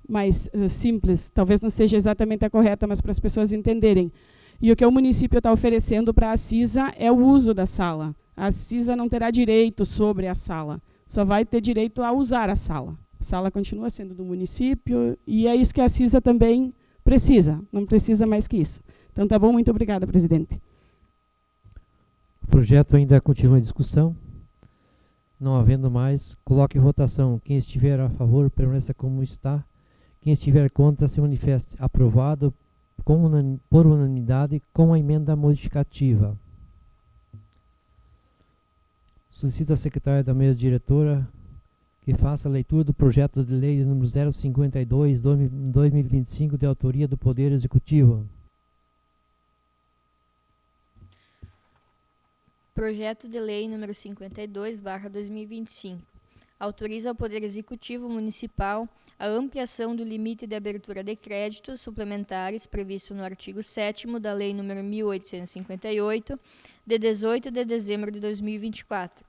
mais simples. Talvez não seja exatamente a correta, mas para as pessoas entenderem. E o que o município está oferecendo para a CISA é o uso da sala. A CISA não terá direito sobre a sala, só vai ter direito a usar a sala. A sala continua sendo do município e é isso que a CISA também precisa, não precisa mais que isso. Então tá bom, muito obrigada, presidente. O projeto ainda continua em discussão. Não havendo mais, coloque em votação. Quem estiver a favor, permaneça como está. Quem estiver contra, se manifeste. Aprovado por unanimidade com a emenda modificativa. Solicito à secretária da mesa diretora que faça a leitura do projeto de lei número 052/2025, de autoria do Poder Executivo. Projeto de lei número 52/2025. Autoriza ao Poder Executivo Municipal a ampliação do limite de abertura de créditos suplementares previsto no artigo 7º da Lei nº 1858, de 18 de dezembro de 2024.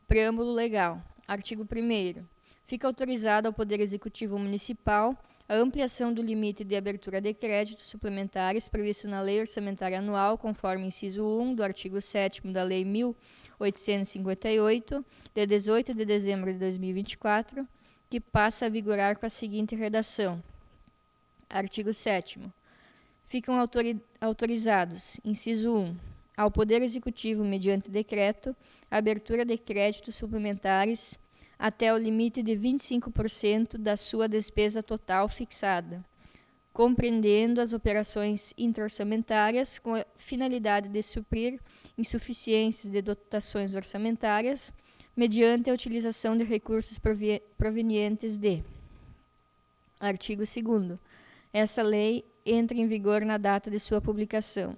Preâmbulo legal. Artigo 1º. Fica autorizado ao Poder Executivo Municipal a ampliação do limite de abertura de créditos suplementares previsto na Lei Orçamentária Anual, conforme inciso 1 do artigo 7º da Lei 1858, de 18 de dezembro de 2024, que passa a vigorar com a seguinte redação. Artigo 7º. Ficam autorizados, inciso 1, ao Poder Executivo, mediante decreto, a abertura de créditos suplementares até o limite de 25% da sua despesa total fixada, compreendendo as operações interorçamentárias com a finalidade de suprir insuficiências de dotações orçamentárias, mediante a utilização de recursos provenientes de. Artigo 2º. Essa lei entra em vigor na data de sua publicação.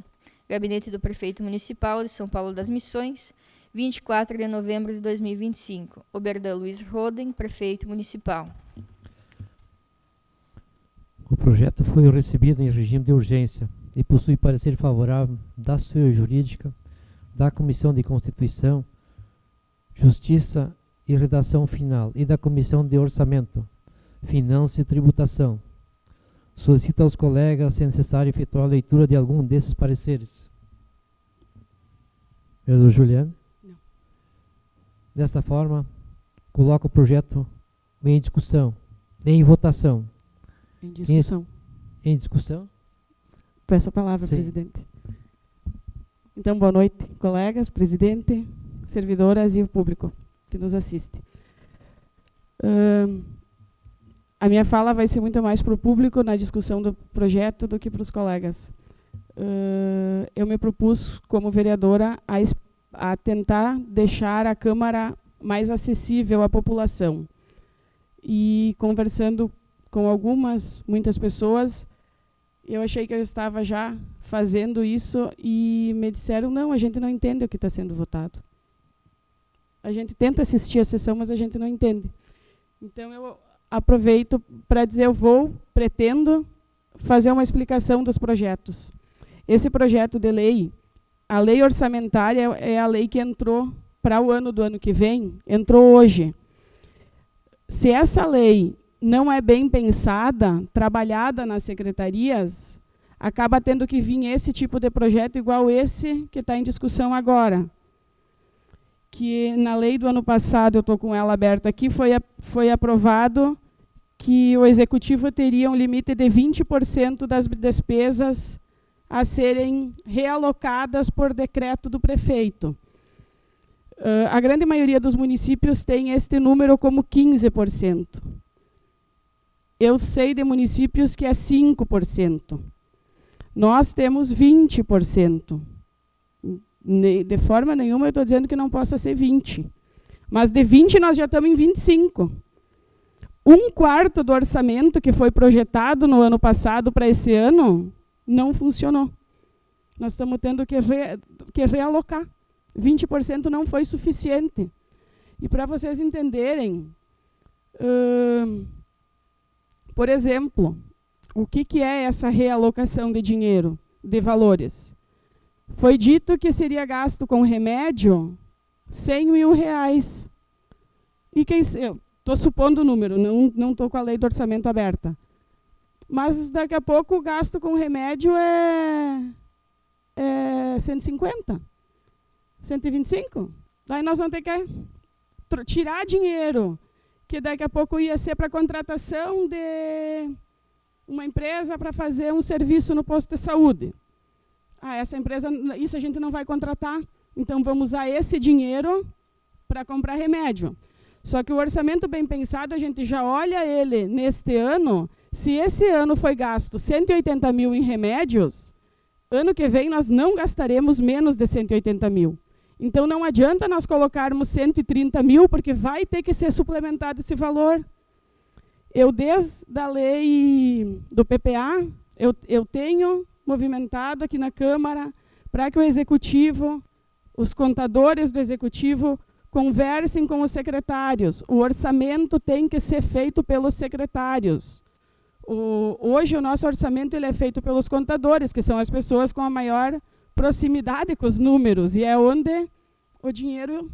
Gabinete do Prefeito Municipal de São Paulo das Missões, 24 de novembro de 2025. Oberdan Luiz Roden, Prefeito Municipal. O projeto foi recebido em regime de urgência e possui parecer favorável da Assessoria Jurídica, da Comissão de Constituição, Justiça e Redação Final e da Comissão de Orçamento, Finanças e Tributação. Solicito aos colegas, se necessário, efetuar a leitura de algum desses pareceres. Vereador Juliano? Não. Desta forma, coloco o projeto em discussão, em votação. Em discussão. Em discussão? Peço a palavra, Sim. presidente. Então, boa noite, colegas, presidente, servidoras e o público que nos assiste. A minha fala vai ser muito mais para o público na discussão do projeto do que para os colegas. Eu me propus, como vereadora, a tentar deixar a Câmara mais acessível à população. E conversando com muitas pessoas, eu achei que eu estava já fazendo isso e me disseram, não, a gente não entende o que está sendo votado. A gente tenta assistir a sessão, mas a gente não entende. Então, eu aproveito para dizer, pretendo fazer uma explicação dos projetos. Esse projeto de lei, a lei orçamentária é a lei que entrou para o ano do ano que vem, entrou hoje. Se essa lei não é bem pensada, trabalhada nas secretarias, acaba tendo que vir esse tipo de projeto igual esse que está em discussão agora. Que na lei do ano passado, eu estou com ela aberta aqui, foi aprovado que o Executivo teria um limite de 20% das despesas a serem realocadas por decreto do prefeito. A grande maioria dos municípios tem este número como 15%. Eu sei de municípios que é 5%. Nós temos 20%. De forma nenhuma eu estou dizendo que não possa ser 20%. Mas de 20% nós já estamos em 25%. 1/4 do orçamento que foi projetado no ano passado para esse ano não funcionou. Nós estamos tendo que realocar. 20% não foi suficiente. E para vocês entenderem, Por exemplo, o que é essa realocação de dinheiro, de valores? Foi dito que seria gasto com remédio 100 mil reais. E eu estou supondo o número, não estou com a lei do orçamento aberta. Mas daqui a pouco o gasto com remédio é 150, 125. Daí nós vamos ter que tirar dinheiro, que daqui a pouco ia ser para contratação de uma empresa para fazer um serviço no posto de saúde. Essa empresa, isso a gente não vai contratar, então vamos usar esse dinheiro para comprar remédio. Só que o orçamento bem pensado, a gente já olha ele neste ano. Se esse ano foi gasto 180 mil em remédios, ano que vem nós não gastaremos menos de 180 mil. Então não adianta nós colocarmos 130 mil, porque vai ter que ser suplementado esse valor. Eu, desde a lei do PPA, eu tenho movimentado aqui na Câmara para que o Executivo, os contadores do Executivo, conversem com os secretários. O orçamento tem que ser feito pelos secretários. Hoje o nosso orçamento ele é feito pelos contadores, que são as pessoas com a maior proximidade com os números, e é onde o dinheiro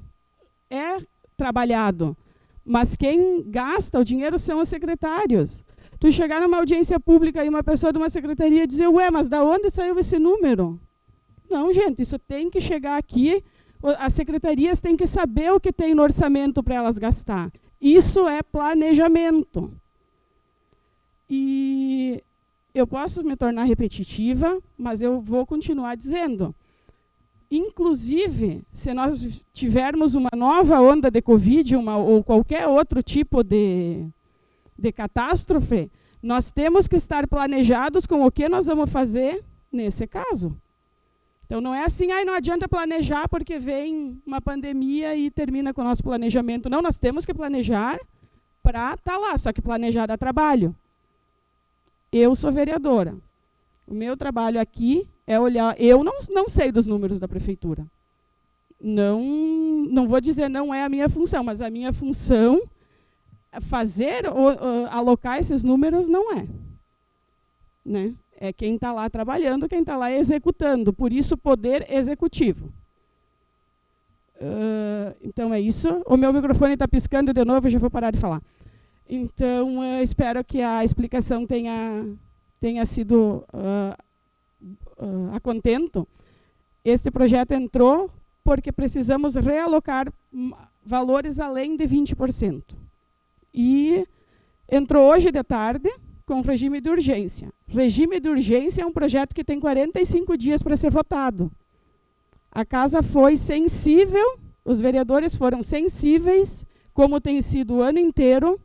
é trabalhado. Mas quem gasta o dinheiro são os secretários. Tu chegar numa audiência pública e uma pessoa de uma secretaria dizer, ué, mas da onde saiu esse número? Não, gente, isso tem que chegar aqui. As secretarias têm que saber o que tem no orçamento para elas gastar. Isso é planejamento. E eu posso me tornar repetitiva, mas eu vou continuar dizendo. Inclusive, se nós tivermos uma nova onda de Covid ou qualquer outro tipo de catástrofe, nós temos que estar planejados com o que nós vamos fazer nesse caso. Então não é assim, não adianta planejar porque vem uma pandemia e termina com o nosso planejamento. Não, nós temos que planejar para estar lá, só que planejar dá trabalho. Eu sou vereadora. O meu trabalho aqui é olhar... Eu não sei dos números da prefeitura. Não vou dizer não é a minha função, mas a minha função é fazer, alocar esses números não é. Né? É quem está lá trabalhando, quem está lá executando. Por isso, poder executivo. Então, é isso. O meu microfone está piscando de novo, eu já vou parar de falar. Então, espero que a explicação tenha sido a contento. Este projeto entrou porque precisamos realocar valores além de 20%. E entrou hoje de tarde com regime de urgência. Regime de urgência é um projeto que tem 45 dias para ser votado. A casa foi sensível, os vereadores foram sensíveis, como tem sido o ano inteiro,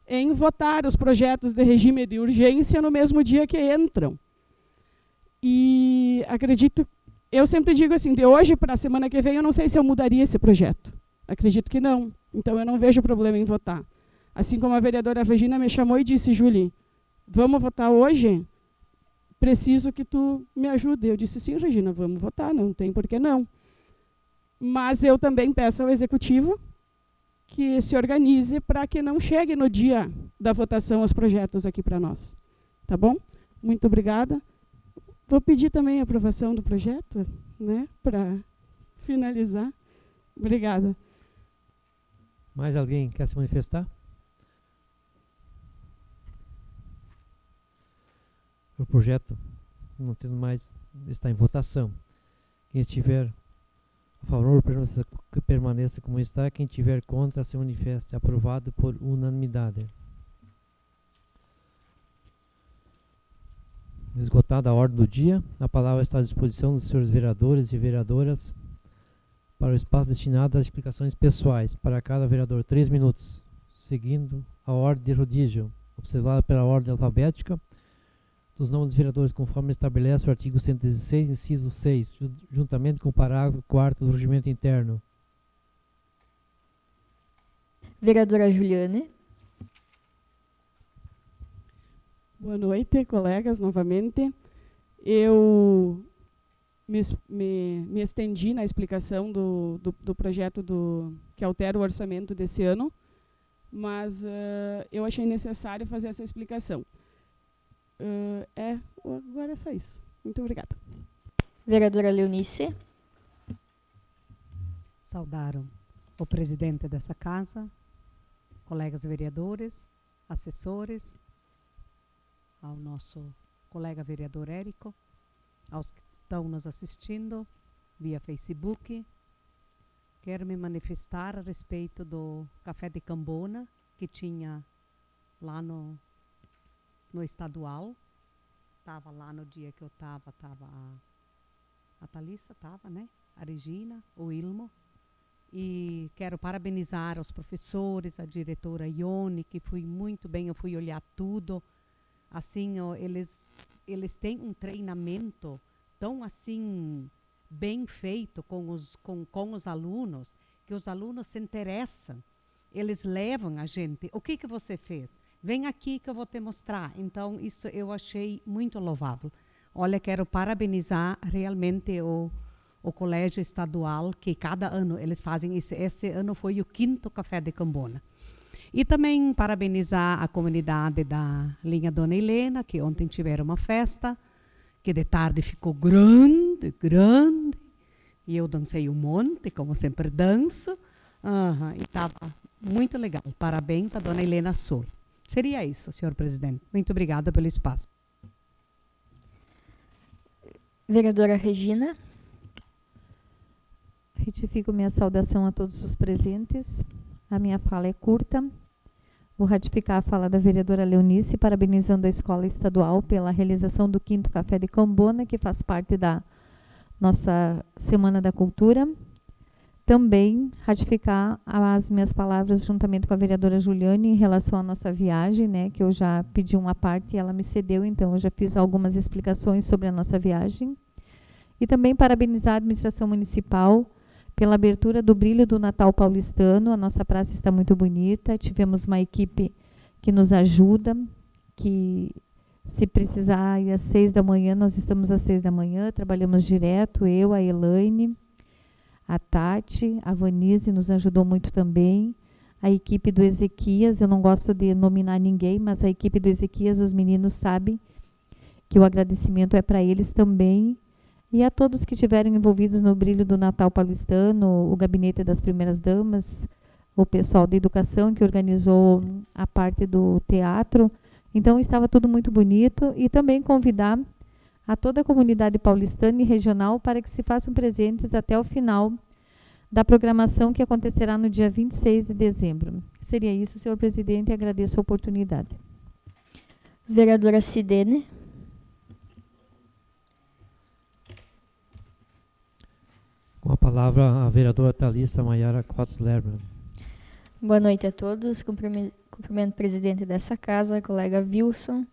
em votar os projetos de regime de urgência no mesmo dia que entram. E acredito, eu sempre digo assim, de hoje para a semana que vem, eu não sei se eu mudaria esse projeto. Acredito que não. Então, eu não vejo problema em votar. Assim como a vereadora Regina me chamou e disse, Julie, vamos votar hoje? Preciso que tu me ajude. Eu disse, sim, Regina, vamos votar, não tem por que não. Mas eu também peço ao Executivo que se organize para que não chegue no dia da votação os projetos aqui para nós. Tá bom? Muito obrigada. Vou pedir também a aprovação do projeto, né, para finalizar. Obrigada. Mais alguém quer se manifestar? O projeto, não tendo mais, está em votação. Quem estiver a favor, permaneça como está. Quem estiver contra, se manifeste. Aprovado por unanimidade. Esgotada a ordem do dia, a palavra está à disposição dos senhores vereadores e vereadoras para o espaço destinado às explicações pessoais. Para cada vereador, 3 minutos, seguindo a ordem de rodízio, observada pela ordem alfabética dos nomes dos vereadores, conforme estabelece o artigo 116, inciso 6, juntamente com o parágrafo 4º do regimento interno. Vereadora Juliane. Boa noite, colegas, novamente. Eu me estendi na explicação do projeto que altera o orçamento desse ano, mas eu achei necessário fazer essa explicação. Agora é só isso. Muito obrigada. Vereadora Leonice. Saudaram o presidente dessa casa, colegas vereadores, assessores, ao nosso colega vereador Érico, aos que estão nos assistindo via Facebook. Quero me manifestar a respeito do Café de Cambona, que tinha lá no estadual. Estava lá no dia que eu estava a Thalissa, estava, né? A Regina, o Ilmo. E quero parabenizar os professores, a diretora Ione, que foi muito bem, eu fui olhar tudo. Assim, eles têm um treinamento tão assim bem feito com os alunos, que os alunos se interessam. Eles levam a gente. O que você fez? Vem aqui que eu vou te mostrar. Então, isso eu achei muito louvável. Olha, quero parabenizar realmente o colégio estadual, que cada ano eles fazem isso. Esse ano foi o 5º Café de Cambona. E também parabenizar a comunidade da linha Dona Helena, que ontem tiveram uma festa, que de tarde ficou grande, grande. E eu dancei um monte, como sempre danço. E estava muito legal. Parabéns a Dona Helena Sul. Seria isso, senhor presidente. Muito obrigada pelo espaço. Vereadora Regina. Retifico minha saudação a todos os presentes. A minha fala é curta. Vou ratificar a fala da vereadora Leonice, parabenizando a Escola Estadual pela realização do 5º Café de Cambona, que faz parte da nossa Semana da Cultura. Também ratificar as minhas palavras juntamente com a vereadora Juliane em relação à nossa viagem, né, que eu já pedi uma parte e ela me cedeu, então eu já fiz algumas explicações sobre a nossa viagem. E também parabenizar a administração municipal pela abertura do Brilho do Natal Paulistano. A nossa praça está muito bonita, tivemos uma equipe que nos ajuda, que se precisar ir às 6 da manhã, nós estamos às 6 da manhã, trabalhamos direto, eu, a Elaine, a Tati, a Vanise nos ajudou muito também, a equipe do Ezequias, eu não gosto de nominar ninguém, mas a equipe do Ezequias, os meninos sabem que o agradecimento é para eles também. E a todos que estiveram envolvidos no Brilho do Natal Paulistano, o Gabinete das Primeiras Damas, o pessoal da educação que organizou a parte do teatro. Então, estava tudo muito bonito. E também convidar a toda a comunidade paulistana e regional para que se façam presentes até o final da programação que acontecerá no dia 26 de dezembro. Seria isso, senhor presidente, e agradeço a oportunidade. Vereadora Sidene. Com a palavra, a vereadora Thalissa Maiara Kotzlerman. Boa noite a todos. Cumprimento o presidente dessa casa, colega Wilson,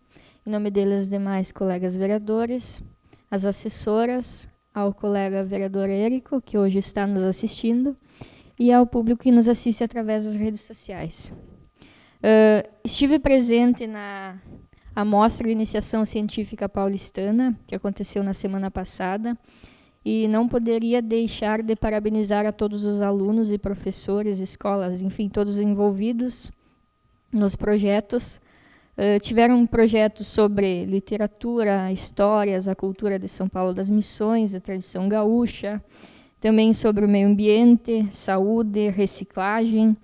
em nome deles, os demais colegas vereadores, as assessoras, ao colega vereador Érico, que hoje está nos assistindo, e ao público que nos assiste através das redes sociais. Estive presente na Amostra de Iniciação Científica Paulistana, que aconteceu na semana passada, e não poderia deixar de parabenizar a todos os alunos e professores, escolas, enfim, todos envolvidos nos projetos. Tiveram projetos sobre literatura, histórias, a cultura de São Paulo das Missões, a tradição gaúcha, também sobre o meio ambiente, saúde, reciclagem,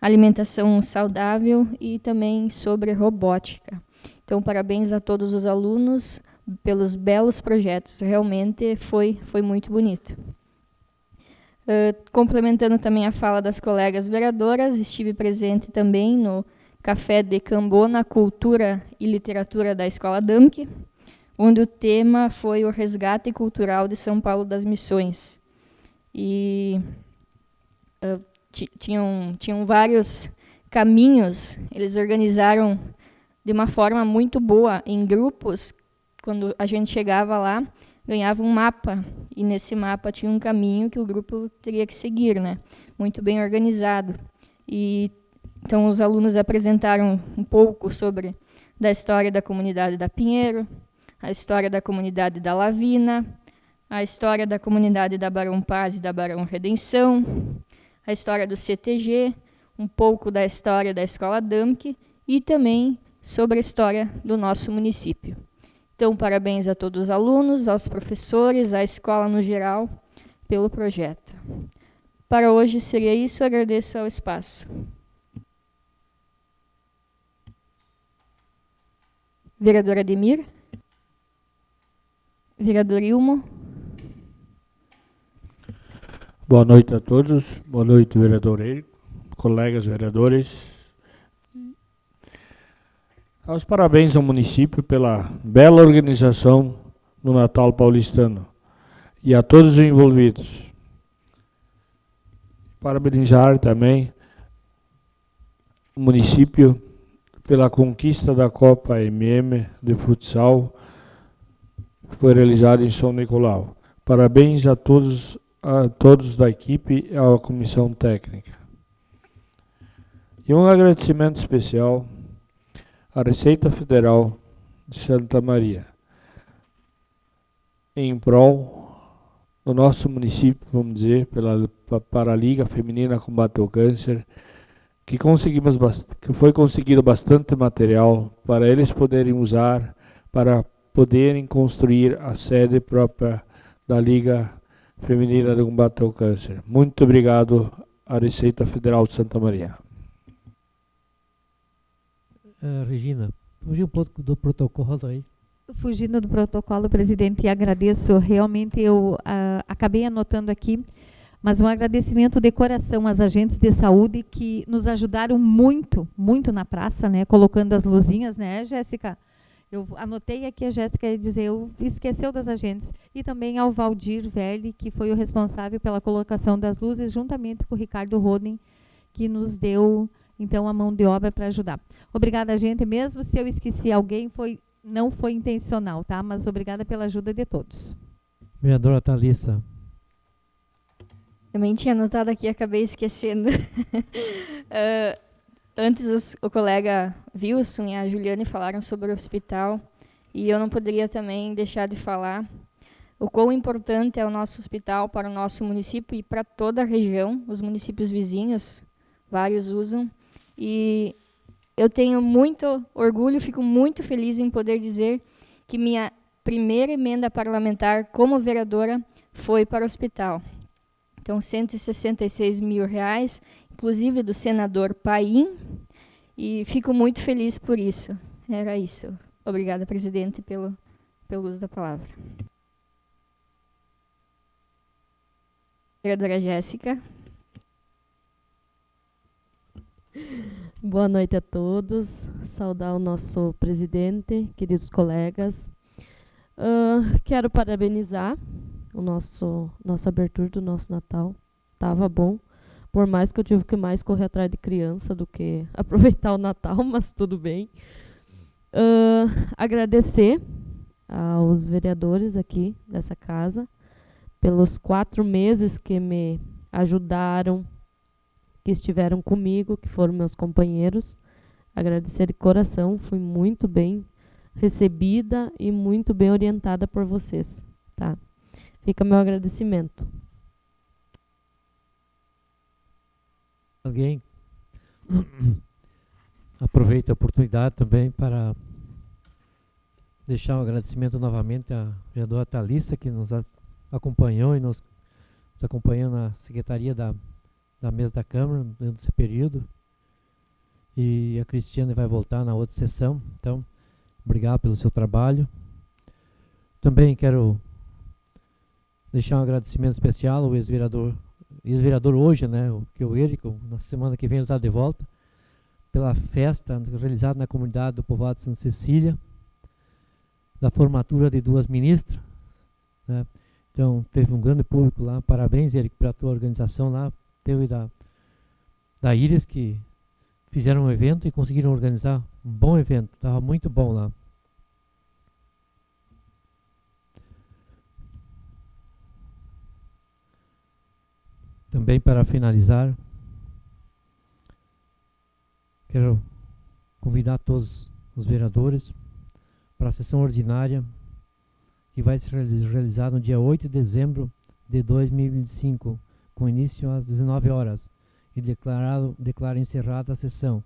alimentação saudável e também sobre robótica. Então, parabéns a todos os alunos pelos belos projetos, realmente foi muito bonito. Complementando também a fala das colegas vereadoras, estive presente também no Café de Cambona, Cultura e Literatura da Escola DAMC, onde o tema foi o resgate cultural de São Paulo das Missões. E tinham vários caminhos, eles organizaram de uma forma muito boa, em grupos. Quando a gente chegava lá, ganhava um mapa, e nesse mapa tinha um caminho que o grupo teria que seguir, né? Muito bem organizado. E então os alunos apresentaram um pouco sobre da história da comunidade da Pinheiro, a história da comunidade da Lavina, a história da comunidade da Barão Paz e da Barão Redenção, a história do CTG, um pouco da história da Escola DAMC e também sobre a história do nosso município. Então, parabéns a todos os alunos, aos professores, à escola no geral, pelo projeto. Para hoje seria isso, agradeço ao espaço. Vereador Ademir. Vereador Ilmo. Boa noite a todos. Boa noite, vereador Érico, colegas vereadores. Aos parabéns ao município pela bela organização do Natal paulistano e a todos os envolvidos. Parabenizar também o município pela conquista da Copa MM de futsal que foi realizada em São Nicolau. Parabéns a todos da equipe e à comissão técnica. E um agradecimento especial à Receita Federal de Santa Maria, em prol do nosso município, vamos dizer, para a Liga Feminina Combate ao Câncer, que foi conseguido bastante material para eles poderem usar, para poderem construir a sede própria da Liga Feminina de Combate ao Câncer. Muito obrigado à Receita Federal de Santa Maria. Regina, fugiu um pouco do protocolo aí. Fugindo do protocolo, presidente, e agradeço, realmente eu acabei anotando aqui, mas um agradecimento de coração às agentes de saúde que nos ajudaram muito, muito na praça, né, colocando as luzinhas, né, Jéssica? Eu anotei aqui, a Jéssica ia dizer, eu esqueceu das agentes. E também ao Valdir Verli, que foi o responsável pela colocação das luzes, juntamente com o Ricardo Roden, que nos deu, então, a mão de obra para ajudar. Obrigada, gente. Mesmo se eu esqueci alguém, não foi intencional, tá? Mas obrigada pela ajuda de todos. Vereadora Thalissa. Também tinha anotado aqui, acabei esquecendo. Antes o colega Wilson e a Juliane falaram sobre o hospital e eu não poderia também deixar de falar o quão importante é o nosso hospital para o nosso município e para toda a região. Os municípios vizinhos, vários usam. E eu tenho muito orgulho, fico muito feliz em poder dizer que minha primeira emenda parlamentar como vereadora foi para o hospital. Então, R$166 mil, inclusive do senador Paim, e fico muito feliz por isso. Era isso. Obrigada, presidente, pelo uso da palavra. Vereadora Jéssica. Boa noite a todos. Saudar o nosso presidente, queridos colegas. Quero parabenizar nossa abertura do nosso Natal. Tava bom. Por mais que eu tive que mais correr atrás de criança do que aproveitar o Natal, mas tudo bem. Agradecer aos vereadores aqui dessa casa pelos 4 meses que me ajudaram, que estiveram comigo, que foram meus companheiros. Agradecer de coração, fui muito bem recebida e muito bem orientada por vocês, tá? Fica meu agradecimento. Alguém? Aproveito a oportunidade também para deixar um agradecimento novamente à vereadora Thalissa, que nos acompanhou e nos acompanhou na secretaria da mesa da Câmara durante esse período. E a Cristiane vai voltar na outra sessão. Então, obrigado pelo seu trabalho. Também quero deixar um agradecimento especial ao ex-vereador hoje, né, o Érico, na semana que vem ele está de volta, pela festa realizada na comunidade do povoado de Santa Cecília, da formatura de 2 ministras, né. Então, teve um grande público lá. Parabéns, Érico, pela tua organização lá. Teve da Iris, que fizeram um evento e conseguiram organizar um bom evento. Estava muito bom lá. Também, para finalizar, quero convidar todos os vereadores para a sessão ordinária que vai ser realizada no dia 8 de dezembro de 2025, com início às 19 horas. e declaro encerrada a sessão.